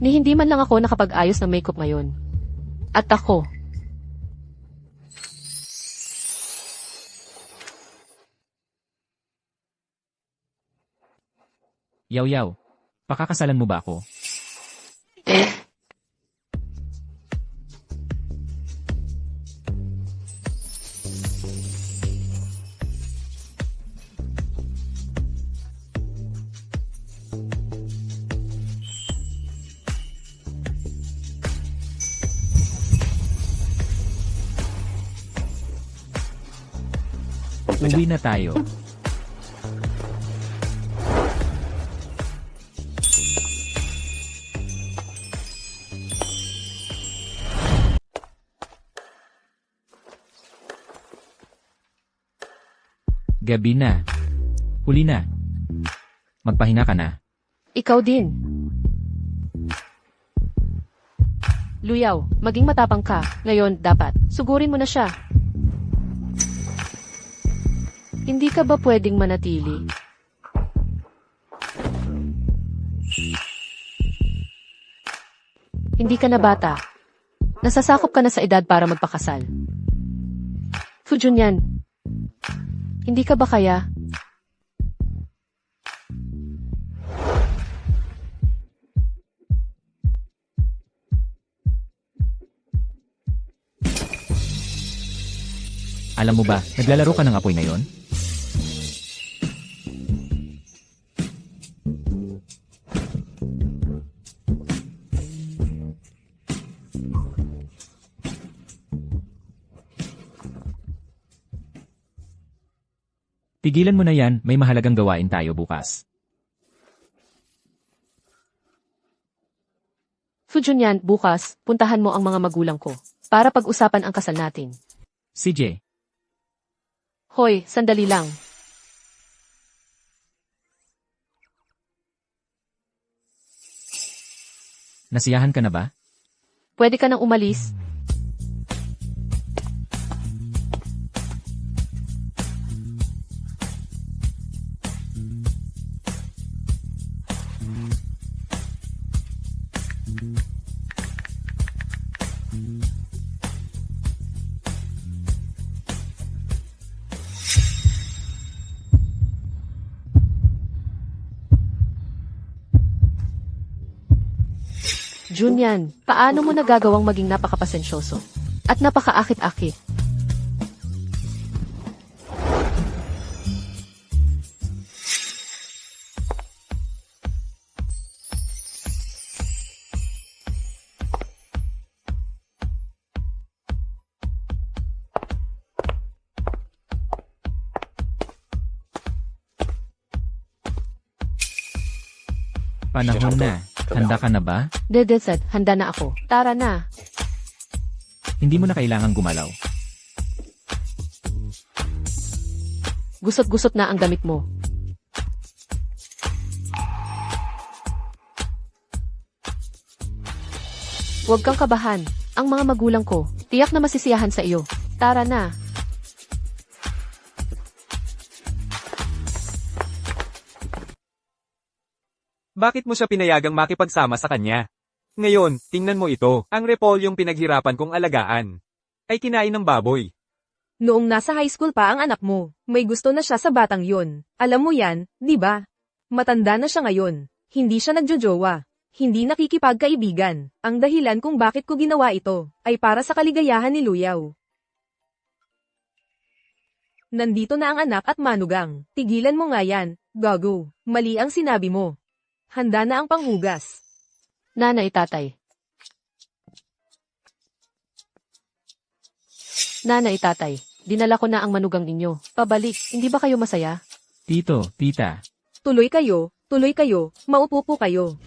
Ni hindi man lang ako nakapag-ayos ng makeup ngayon. At ako. Yaw-yaw. Pakakasalan mo ba ako? Eh, Uwi na tayo. Gabi na. Huli na. Magpahinga ka na. ikaw din. Luyaw, maging matapang ka. Ngayon, dapat. Sugurin mo na siya. Hindi ka ba pwedeng manatili? Hindi ka na bata. Nasasakop ka na sa edad para magpakasal. Fujunyan. Hindi ka ba kaya? Alam mo ba, naglalaro ka ng apoy ngayon? Tigilan mo na yan, may mahalagang gawain tayo bukas. Fujunyan, bukas, puntahan mo ang mga magulang ko. Para pag-usapan ang kasal natin. CJ, Hoy, sandali lang. nasiyahan ka na ba? Pwede ka nang umalis? Junyan, paano mo nagagawang maging napakapasensyoso? At napakaakit-akit? Panahon na. Handa ka na ba? Dedesad, handa na ako. Tara na. Hindi mo na kailangang gumalaw. Gusot-gusot na ang damit mo. Huwag kang kabahan. Ang mga magulang ko, tiyak na masisiyahan sa iyo. Tara na. Bakit mo siya pinayagang makipagsama sa kanya? Ngayon, tingnan mo ito, ang repolyong pinaghirapan kong alagaan. Ay kinain ng baboy. Noong nasa high school pa ang anak mo, may gusto na siya sa batang yun. Alam mo yan, di ba? Matanda na siya ngayon. Hindi siya nagjojowa. Hindi nakikipagkaibigan. Ang dahilan kung bakit ko ginawa ito, ay para sa kaligayahan ni Luyaw. Nandito na ang anak at manugang. Tigilan mo nga yan, gago. Mali ang sinabi mo. Handa na ang panghugas. Nanay, tatay. Nanay, tatay. Dinala ko na ang manugang ninyo. Pabalik, hindi ba kayo masaya? Tito, tita. Tuloy kayo, maupo po kayo.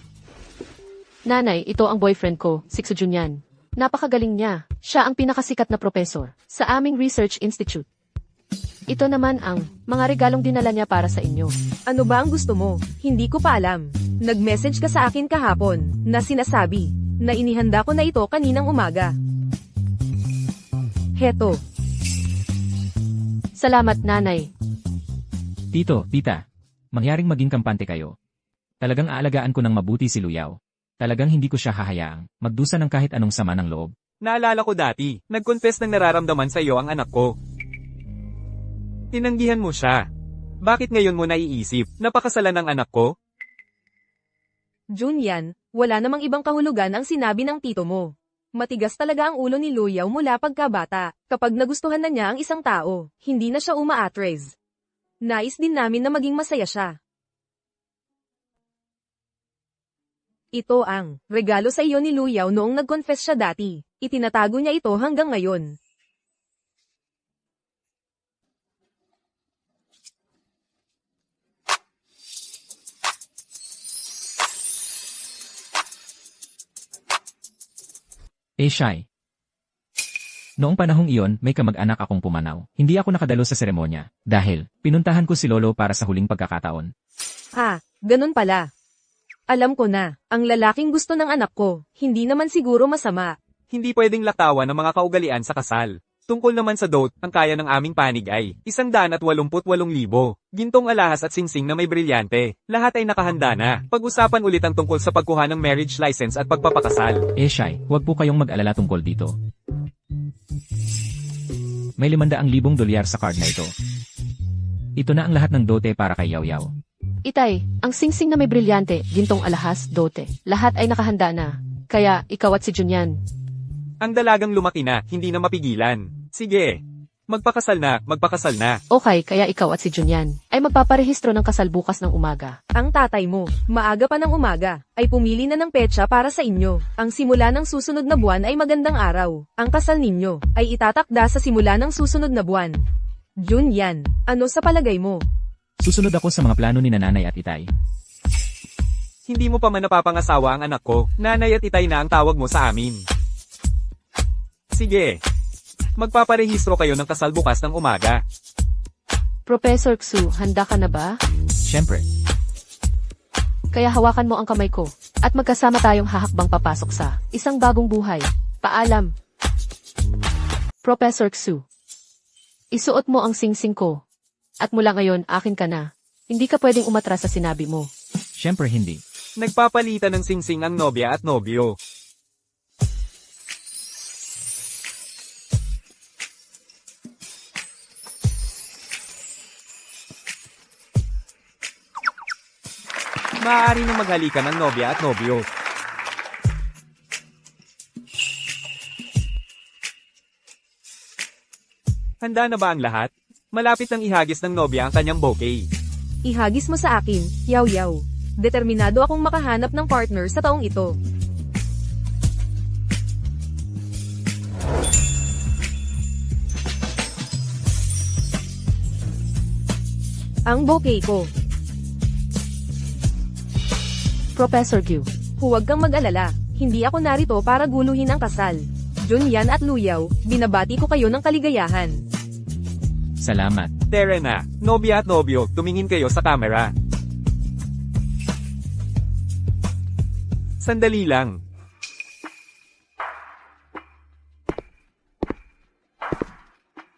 Nanay, ito ang boyfriend ko, si Junyan. Napakagaling niya. Siya ang pinakasikat na propesor sa aming research institute. Ito naman ang mga regalong dinala niya para sa inyo. Ano ba ang gusto mo? Hindi ko pa alam. Nag-message ka sa akin kahapon na sinasabi na inihanda ko na ito kaninang umaga. Heto. Salamat, nanay. Tito, tita. Mangyaring maging kampante kayo. Talagang aalagaan ko ng mabuti si Luyaw. Talagang hindi ko siya hahayaang magdusa ng kahit anong sama ng loob. Naalala ko dati, nag-confess ng nararamdaman sa iyo ang anak ko. Tinanggihan mo siya. Bakit ngayon mo naiisip, napakasalan ng anak ko? Junyan, wala namang ibang kahulugan ang sinabi ng tito mo. Matigas talaga ang ulo ni Luyaw mula pagkabata. Kapag nagustuhan na niya ang isang tao, hindi na siya umaatres. Nais din namin na maging masaya siya. Ito ang regalo sa iyo ni Luyaw noong nag-confess siya dati. Itinatago niya ito hanggang ngayon. Shai. Noong panahong iyon, may kamag-anak akong pumanaw. Hindi ako nakadalo sa seremonya, dahil pinuntahan ko si Lolo para sa huling pagkakataon. Ganun pala. Alam ko na, ang lalaking gusto ng anak ko, hindi naman siguro masama. Hindi pwedeng lakawan ng mga kaugalian sa kasal. Tungkol naman sa dote, ang kaya ng aming panig ay 188,000. Gintong alahas at singsing na may brilyante. Lahat ay nakahanda na. Pag-usapan ulit ang tungkol sa pagkuha ng marriage license at pagpapakasal. Shai, huwag po kayong mag-alala tungkol dito. May 500,000 dolyar sa card na ito. Ito na ang lahat ng dote para kay Yaw Yaw. Itay, ang singsing na may brilyante, gintong alahas, dote. Lahat ay nakahanda na. Kaya, ikaw at si Junyan. Ang dalagang lumaki na, hindi na mapigilan. Sige. Magpakasal na. Okay, kaya ikaw at si Junyan ay magpaparehistro ng kasal bukas ng umaga. Ang tatay mo, maaga pa ng umaga, ay pumili na ng petsa para sa inyo. Ang simula ng susunod na buwan ay magandang araw. Ang kasal ninyo ay itatakda sa simula ng susunod na buwan. Junyan, ano sa palagay mo? Susunod ako sa mga plano ni Nanay at Itay. Hindi mo pa man napapangasawa ang anak ko. Nanay at Itay na ang tawag mo sa amin. Sige. Magpaparehistro kayo ng kasal bukas ng umaga. Professor Xu, handa ka na ba? Siyempre. Kaya hawakan mo ang kamay ko, at magkasama tayong hahakbang papasok sa isang bagong buhay. Paalam. Professor Xu. Isuot mo ang singsing ko. At mula ngayon, akin ka na. Hindi ka pwedeng umatras sa sinabi mo. Siyempre hindi. Nagpapalitan ng singsing ang nobya at nobyo. Maaari nang maghalikan ang nobya at nobyo. Handa na ba ang lahat? Malapit nang ihagis ng nobya ang kanyang bouquet. Ihagis mo sa akin, Yaw Yaw. Determinado akong makahanap ng partner sa taong ito. Ang bouquet ko. Professor Gu. Huwag kang mag-alala, hindi ako narito para guluhin ang kasal. Junyan at Luyaw, binabati ko kayo ng kaligayahan. Salamat. Terena, nobya at nobyo, tumingin kayo sa camera. Sandali lang.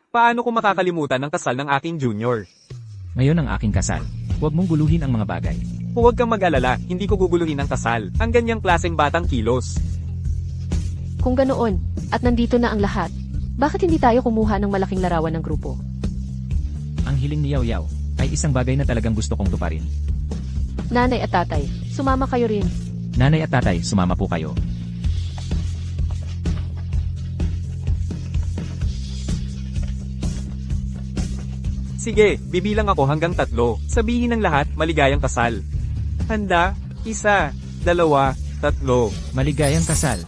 Paano ko makakalimutan ang kasal ng aking junior? Ngayon ang aking kasal. Huwag mong guluhin ang mga bagay. Huwag kang mag-alala, hindi ko guguluhin ang kasal. Ang ganyang klaseng batang kilos. Kung ganoon, at nandito na ang lahat, bakit hindi tayo kumuha ng malaking larawan ng grupo? Ang hiling ni Yaw Yaw ay isang bagay na talagang gusto kong tuparin. Nanay at tatay, sumama kayo rin. Nanay at tatay, sumama po kayo. Sige, bibilang ako hanggang 3. Sabihin ng lahat, maligayang kasal. Handa, 1, 2, 3. Maligayang kasal.